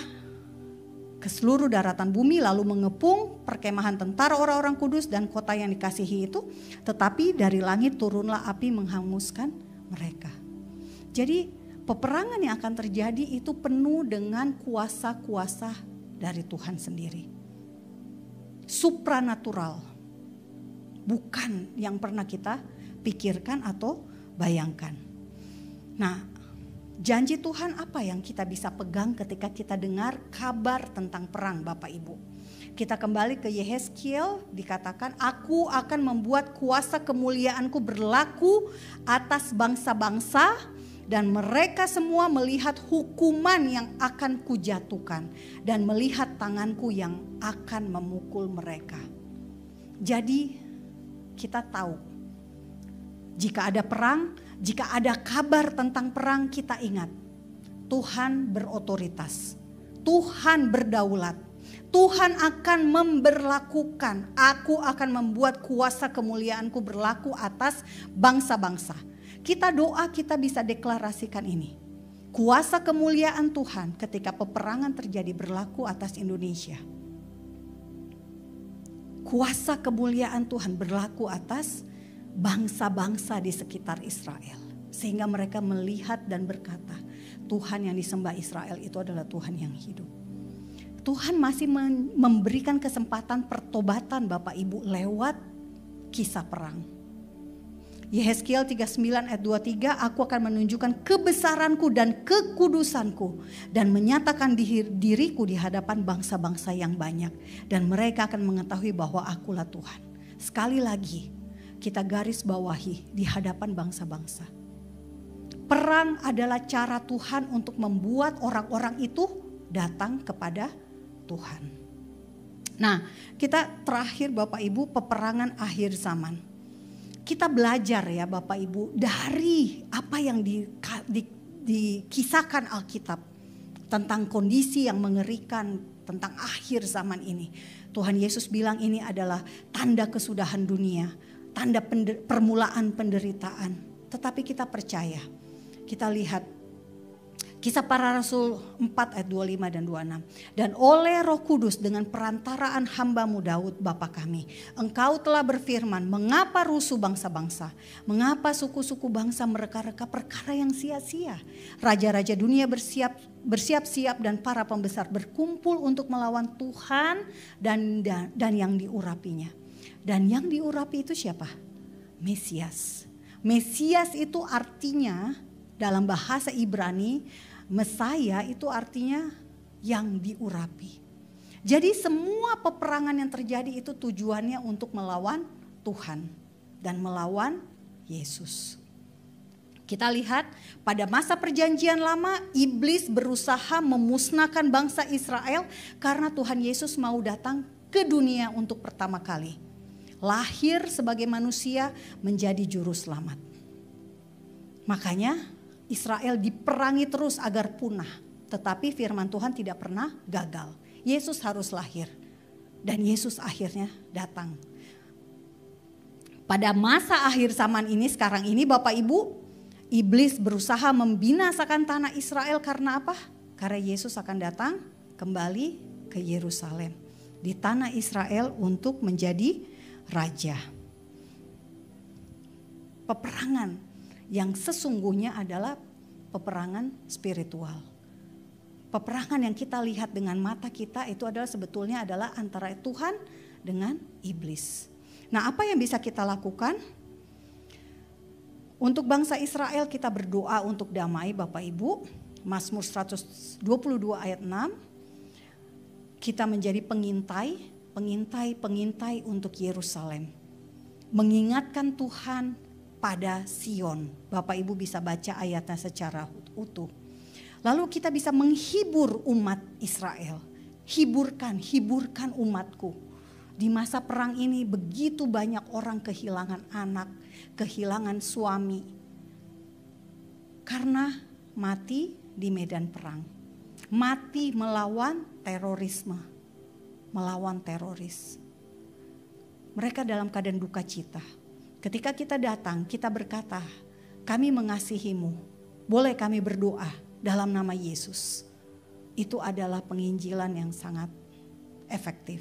ke seluruh daratan bumi lalu mengepung perkemahan tentara orang-orang kudus dan kota yang dikasihi itu. Tetapi dari langit turunlah api menghanguskan mereka. Jadi peperangan yang akan terjadi itu penuh dengan kuasa-kuasa dari Tuhan sendiri. Supranatural. Bukan yang pernah kita pikirkan atau bayangkan. Nah, janji Tuhan apa yang kita bisa pegang ketika kita dengar kabar tentang perang Bapak Ibu? Kita kembali ke Yehezkiel, dikatakan aku akan membuat kuasa kemuliaanku berlaku atas bangsa-bangsa dan mereka semua melihat hukuman yang akan kujatuhkan dan melihat tanganku yang akan memukul mereka. Jadi kita tahu jika ada perang, jika ada kabar tentang perang, kita ingat Tuhan berotoritas, Tuhan berdaulat. Tuhan akan memberlakukan, aku akan membuat kuasa kemuliaanku berlaku atas bangsa-bangsa. Kita doa, kita bisa deklarasikan ini. Kuasa kemuliaan Tuhan ketika peperangan terjadi berlaku atas Indonesia. Kuasa kemuliaan Tuhan berlaku atas bangsa-bangsa di sekitar Israel. Sehingga mereka melihat dan berkata, Tuhan yang disembah Israel itu adalah Tuhan yang hidup. Tuhan masih memberikan kesempatan pertobatan Bapak Ibu lewat kisah perang. Yehezkiel 39 ayat 23, aku akan menunjukkan kebesaranku dan kekudusanku dan menyatakan diriku di hadapan bangsa-bangsa yang banyak. Dan mereka akan mengetahui bahwa akulah Tuhan. Sekali lagi kita garis bawahi di hadapan bangsa-bangsa. Perang adalah cara Tuhan untuk membuat orang-orang itu datang kepada Tuhan. Nah, kita terakhir Bapak Ibu, peperangan akhir zaman. Kita belajar ya Bapak Ibu dari apa yang dikisahkan Alkitab tentang kondisi yang mengerikan tentang akhir zaman ini. Tuhan Yesus bilang ini adalah tanda kesudahan dunia, tanda permulaan penderitaan. Tetapi kita percaya, kita lihat Kisah Para Rasul 4 ayat 25 dan 26. Dan oleh Roh Kudus dengan perantaraan hamba-Mu Daud Bapa kami, Engkau telah berfirman, mengapa rusuh bangsa-bangsa? Mengapa suku-suku bangsa mereka-reka perkara yang sia-sia? Raja-raja dunia bersiap-siap dan para pembesar berkumpul untuk melawan Tuhan dan yang diurapinya. Dan yang diurapi itu siapa? Mesias. Mesias itu artinya dalam bahasa Ibrani, Mesaya itu artinya yang diurapi. Jadi semua peperangan yang terjadi itu tujuannya untuk melawan Tuhan dan melawan Yesus. Kita lihat pada masa perjanjian lama, iblis berusaha memusnahkan bangsa Israel karena Tuhan Yesus mau datang ke dunia untuk pertama kali. Lahir sebagai manusia menjadi juru selamat. Makanya Israel diperangi terus agar punah. Tetapi firman Tuhan tidak pernah gagal. Yesus harus lahir. Dan Yesus akhirnya datang. Pada masa akhir zaman ini, sekarang ini Bapak Ibu, iblis berusaha membinasakan tanah Israel karena apa? Karena Yesus akan datang kembali ke Yerusalem. Di tanah Israel untuk menjadi raja. Peperangan yang sesungguhnya adalah peperangan spiritual. Peperangan yang kita lihat dengan mata kita itu adalah sebetulnya adalah antara Tuhan dengan iblis. Nah, apa yang bisa kita lakukan? Untuk bangsa Israel kita berdoa untuk damai Bapak Ibu. Mazmur 122 ayat 6. Kita menjadi pengintai untuk Yerusalem. Mengingatkan Tuhan pada Sion. Bapak Ibu bisa baca ayatnya secara utuh. Lalu kita bisa menghibur umat Israel. Hiburkan umatku. Di masa perang ini begitu banyak orang kehilangan anak, kehilangan suami. Karena mati di medan perang. Mati melawan terorisme. Melawan teroris. Mereka dalam keadaan duka cita. Ketika kita datang, kita berkata, kami mengasihimu. Boleh kami berdoa dalam nama Yesus. Itu adalah penginjilan yang sangat efektif.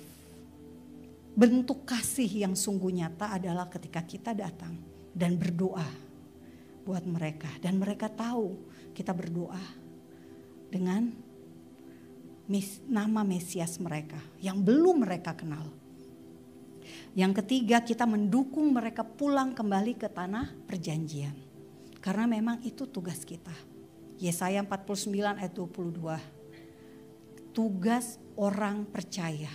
Bentuk kasih yang sungguh nyata adalah ketika kita datang dan berdoa buat mereka. Dan mereka tahu kita berdoa dengan nama Mesias mereka yang belum mereka kenal. Yang ketiga, kita mendukung mereka pulang kembali ke tanah perjanjian. Karena memang itu tugas kita. Yesaya 49 ayat 22. Tugas orang percaya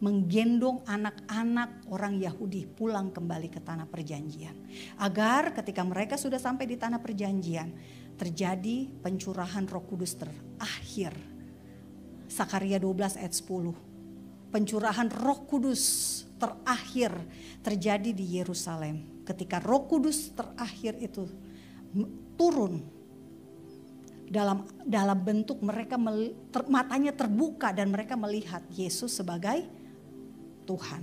menggendong anak-anak orang Yahudi pulang kembali ke tanah perjanjian. Agar ketika mereka sudah sampai di tanah perjanjian, terjadi pencurahan Roh Kudus terakhir. Sakaria 12 ayat 10. Pencurahan Roh Kudus terakhir terjadi di Yerusalem. Ketika Roh Kudus terakhir itu turun dalam bentuk mereka matanya terbuka dan mereka melihat Yesus sebagai Tuhan.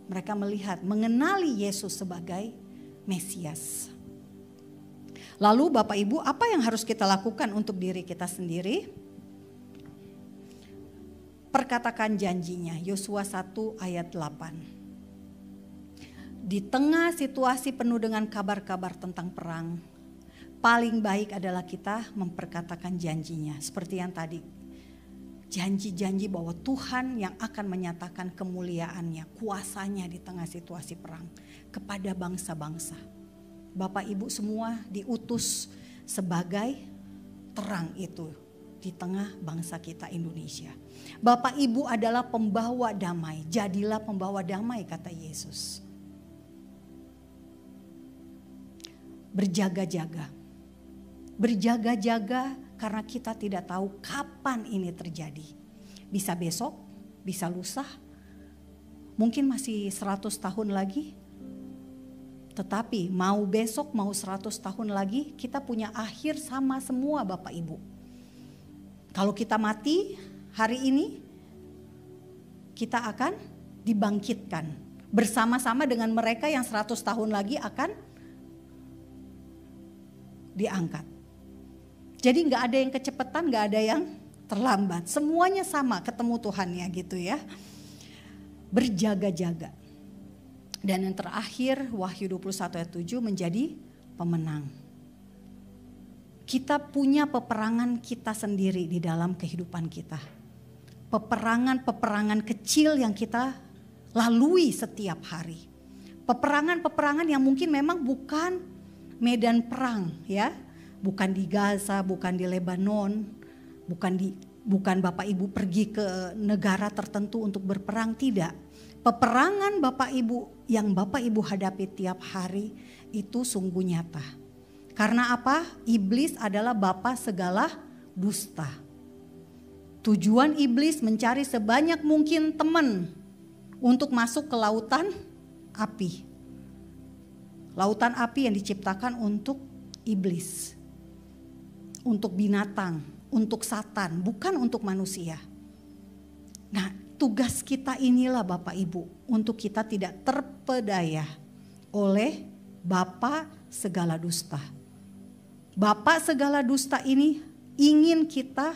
Mereka melihat, mengenali Yesus sebagai Mesias. Lalu Bapak Ibu, apa yang harus kita lakukan untuk diri kita sendiri? Perkatakan janjinya, Yosua 1 ayat 8. Di tengah situasi penuh dengan kabar-kabar tentang perang, paling baik adalah kita memperkatakan janjinya. Seperti yang tadi, janji-janji bahwa Tuhan yang akan menyatakan kemuliaannya, kuasanya di tengah situasi perang kepada bangsa-bangsa. Bapak Ibu semua diutus sebagai terang itu di tengah bangsa kita Indonesia. Bapak Ibu adalah pembawa damai, jadilah pembawa damai kata Yesus. Berjaga-jaga. Berjaga-jaga karena kita tidak tahu kapan ini terjadi. Bisa besok, bisa lusa, mungkin masih 100 tahun lagi. Tetapi mau besok, mau 100 tahun lagi, kita punya akhir sama semua Bapak Ibu. Kalau kita mati hari ini, kita akan dibangkitkan. Bersama-sama dengan mereka yang 100 tahun lagi akan diangkat. Jadi gak ada yang kecepatan, gak ada yang terlambat. Semuanya sama ketemu Tuhannya gitu ya. Berjaga-jaga. Dan yang terakhir Wahyu 21 ayat 7 menjadi pemenang. Kita punya peperangan kita sendiri di dalam kehidupan kita. Peperangan-peperangan kecil yang kita lalui setiap hari. Peperangan-peperangan yang mungkin memang bukan medan perang ya. Bukan di Gaza, bukan di Lebanon, bukan Bapak Ibu pergi ke negara tertentu untuk berperang, tidak. Peperangan Bapak Ibu yang Bapak Ibu hadapi tiap hari itu sungguh nyata. Karena apa? Iblis adalah bapa segala dusta. Tujuan iblis mencari sebanyak mungkin teman untuk masuk ke lautan api. Lautan api yang diciptakan untuk iblis. Untuk binatang, untuk satan, bukan untuk manusia. Nah, tugas kita inilah Bapak Ibu, untuk kita tidak terpedaya oleh bapa segala dusta. Bapa segala dusta ini ingin kita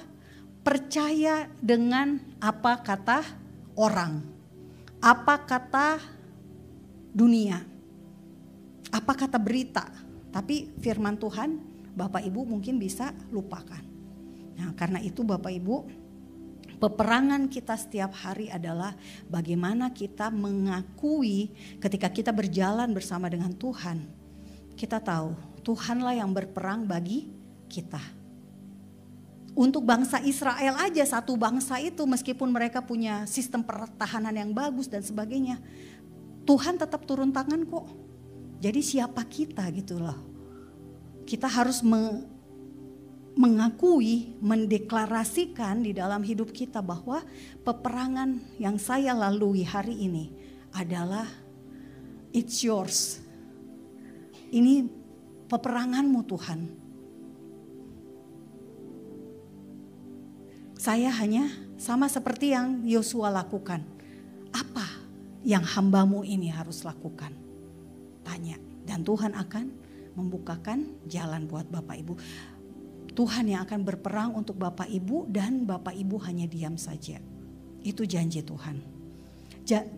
percaya dengan apa kata orang, apa kata dunia, apa kata berita. Tapi firman Tuhan Bapak Ibu mungkin bisa lupakan. Nah, karena itu Bapak Ibu, peperangan kita setiap hari adalah bagaimana kita mengakui ketika kita berjalan bersama dengan Tuhan. Kita tahu Tuhanlah yang berperang bagi kita. Untuk bangsa Israel aja, satu bangsa itu meskipun mereka punya sistem pertahanan yang bagus dan sebagainya, Tuhan tetap turun tangan kok. Jadi siapa kita gitu loh. Kita harus mengakui, mendeklarasikan di dalam hidup kita bahwa peperangan yang saya lalui hari ini adalah it's yours. Ini peperanganmu Tuhan. Saya hanya sama seperti yang Yosua lakukan. Apa yang hambamu ini harus lakukan? Tanya, dan Tuhan akan membukakan jalan buat Bapak Ibu. Tuhan yang akan berperang untuk Bapak Ibu dan Bapak Ibu hanya diam saja. Itu janji Tuhan.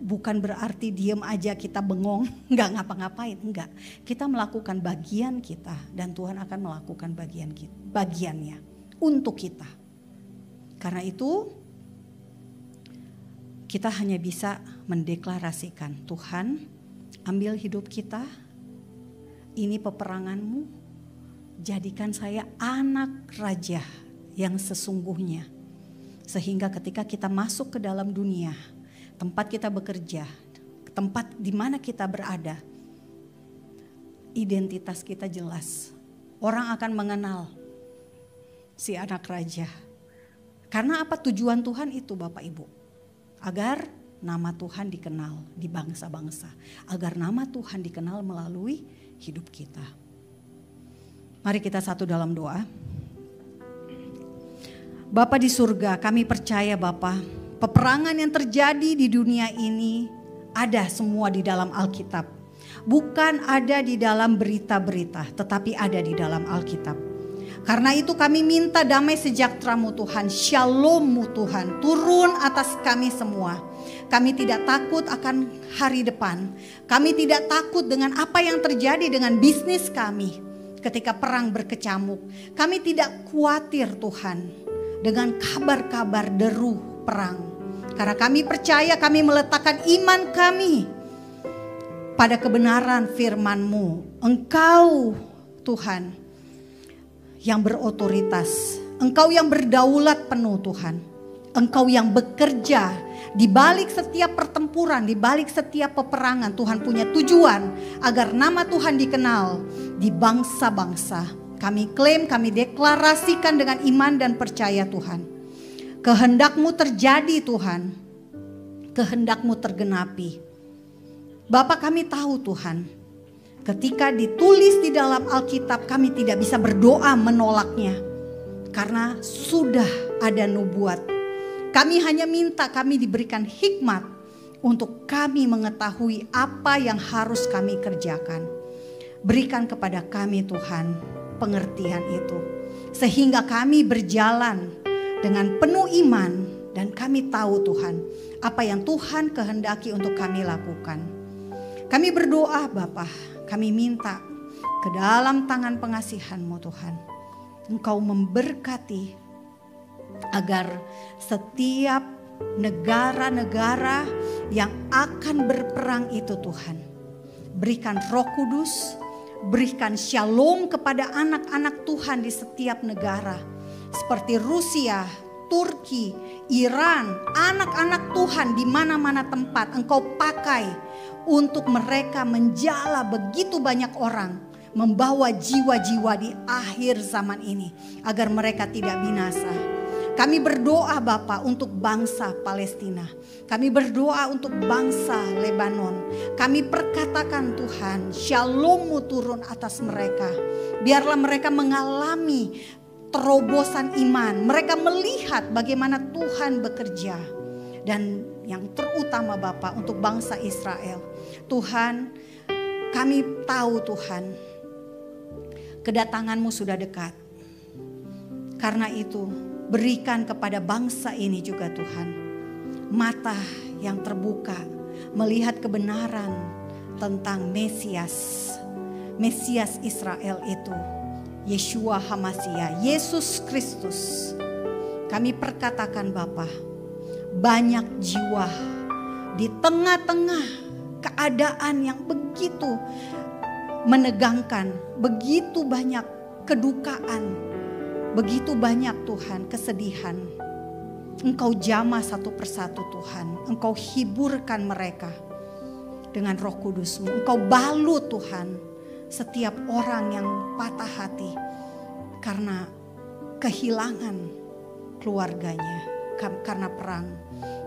Bukan berarti diam aja kita bengong, nggak ngapa-ngapain, enggak. Kita melakukan bagian kita dan Tuhan akan melakukan bagiannya untuk kita. Karena itu kita hanya bisa mendeklarasikan, Tuhan ambil hidup kita. Ini peperanganmu, jadikan saya anak raja yang sesungguhnya. Sehingga ketika kita masuk ke dalam dunia, tempat kita bekerja, tempat di mana kita berada, identitas kita jelas. Orang akan mengenal si anak raja. Karena apa tujuan Tuhan itu Bapak Ibu? Agar nama Tuhan dikenal di bangsa-bangsa. Agar nama Tuhan dikenal melalui hidup kita. Mari kita satu dalam doa. Bapa di surga, kami percaya Bapa, peperangan yang terjadi di dunia ini ada semua di dalam Alkitab. Bukan ada di dalam berita-berita, tetapi ada di dalam Alkitab. Karena itu kami minta damai sejahtera-Mu Tuhan, Shalom-Mu Tuhan, turun atas kami semua. Kami tidak takut akan hari depan. Kami tidak takut dengan apa yang terjadi dengan bisnis kami ketika perang berkecamuk. Kami tidak khawatir Tuhan dengan kabar-kabar deru perang. Karena kami percaya, kami meletakkan iman kami pada kebenaran firman-Mu. Engkau Tuhan yang berotoritas, Engkau yang berdaulat penuh Tuhan. Engkau yang bekerja di balik setiap pertempuran, di balik setiap peperangan. Tuhan punya tujuan agar nama Tuhan dikenal di bangsa-bangsa. Kami klaim, kami deklarasikan dengan iman dan percaya Tuhan. Kehendak-Mu terjadi Tuhan. Kehendak-Mu tergenapi. Bapa, kami tahu Tuhan, ketika ditulis di dalam Alkitab kami tidak bisa berdoa menolaknya. Karena sudah ada nubuat. Kami hanya minta kami diberikan hikmat untuk kami mengetahui apa yang harus kami kerjakan. Berikan kepada kami Tuhan pengertian itu. Sehingga kami berjalan dengan penuh iman dan kami tahu Tuhan apa yang Tuhan kehendaki untuk kami lakukan. Kami berdoa Bapa, kami minta ke dalam tangan pengasihan-Mu Tuhan. Engkau memberkati agar setiap negara-negara yang akan berperang itu Tuhan, berikan Roh Kudus, Berikan shalom kepada anak-anak Tuhan di setiap negara. Seperti Rusia, Turki, Iran, anak-anak Tuhan di mana-mana tempat Engkau pakai untuk mereka menjala begitu banyak orang. Membawa jiwa-jiwa di akhir zaman ini agar mereka tidak binasa. Kami berdoa Bapa untuk bangsa Palestina. Kami berdoa untuk bangsa Lebanon. Kami perkatakan Tuhan, shalom-Mu turun atas mereka. Biarlah mereka mengalami terobosan iman. Mereka melihat bagaimana Tuhan bekerja. Dan yang terutama Bapa untuk bangsa Israel. Tuhan, kami tahu Tuhan, kedatangan-Mu sudah dekat. Karena itu berikan kepada bangsa ini juga Tuhan mata yang terbuka melihat kebenaran tentang Mesias Israel itu, Yeshua HaMashiach, Yesus Kristus. Kami perkatakan Bapa, banyak jiwa di tengah-tengah keadaan yang begitu menegangkan, begitu banyak kedukaan, begitu banyak Tuhan kesedihan. Engkau jamah satu persatu Tuhan. Engkau hiburkan mereka dengan Roh Kudus-Mu. Engkau balut Tuhan setiap orang yang patah hati karena kehilangan keluarganya, karena perang.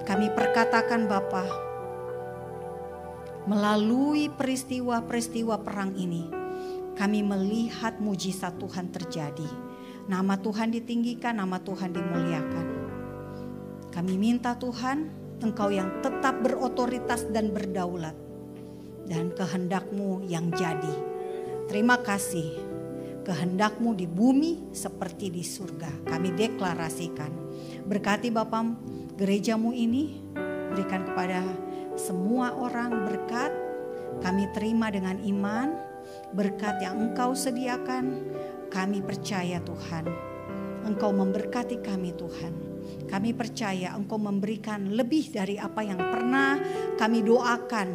Kami perkatakan Bapa, melalui peristiwa-peristiwa perang ini, kami melihat mujizat Tuhan terjadi. Nama Tuhan ditinggikan, nama Tuhan dimuliakan. Kami minta Tuhan, Engkau yang tetap berotoritas dan berdaulat. Dan kehendak-Mu yang jadi. Terima kasih. Kehendak-Mu di bumi seperti di surga. Kami deklarasikan. Berkati Bapa gereja-Mu ini. Berikan kepada semua orang berkat. Kami terima dengan iman. Berkat yang Engkau sediakan. Kami percaya Tuhan, Engkau memberkati kami Tuhan. Kami percaya Engkau memberikan lebih dari apa yang pernah kami doakan.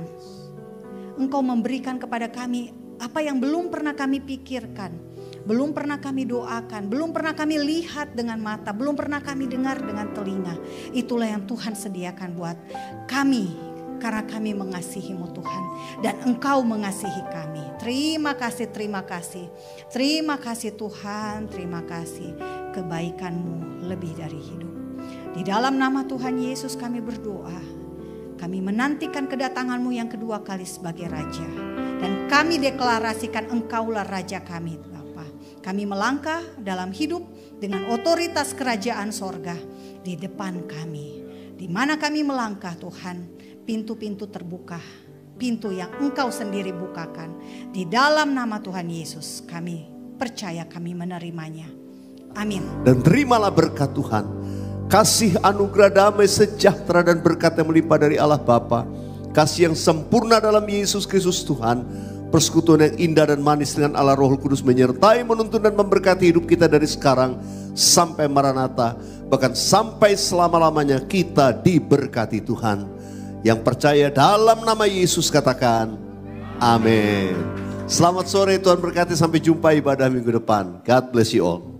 Engkau memberikan kepada kami apa yang belum pernah kami pikirkan. Belum pernah kami doakan, belum pernah kami lihat dengan mata, belum pernah kami dengar dengan telinga. Itulah yang Tuhan sediakan buat kami. Karena kami mengasihi-Mu Tuhan. Dan Engkau mengasihi kami. Terima kasih, terima kasih. Terima kasih Tuhan, terima kasih. Kebaikan-Mu lebih dari hidup. Di dalam nama Tuhan Yesus kami berdoa. Kami menantikan kedatangan-Mu yang kedua kali sebagai Raja. Dan kami deklarasikan Engkaulah Raja kami Bapa. Kami melangkah dalam hidup dengan otoritas kerajaan sorga di depan kami. Di mana kami melangkah Tuhan, pintu-pintu terbuka, pintu yang Engkau sendiri bukakan. Di dalam nama Tuhan Yesus kami percaya, kami menerimanya. Amin. Dan terimalah berkat Tuhan, kasih anugerah damai sejahtera dan berkat yang melimpah dari Allah Bapa, kasih yang sempurna dalam Yesus Kristus Tuhan, persekutuan yang indah dan manis dengan Allah Roh Kudus menyertai, menuntun dan memberkati hidup kita dari sekarang sampai Maranatha, bahkan sampai selama-lamanya kita diberkati Tuhan. Yang percaya dalam nama Yesus katakan amin. Selamat sore, Tuhan berkati, sampai jumpa ibadah minggu depan. God bless you all.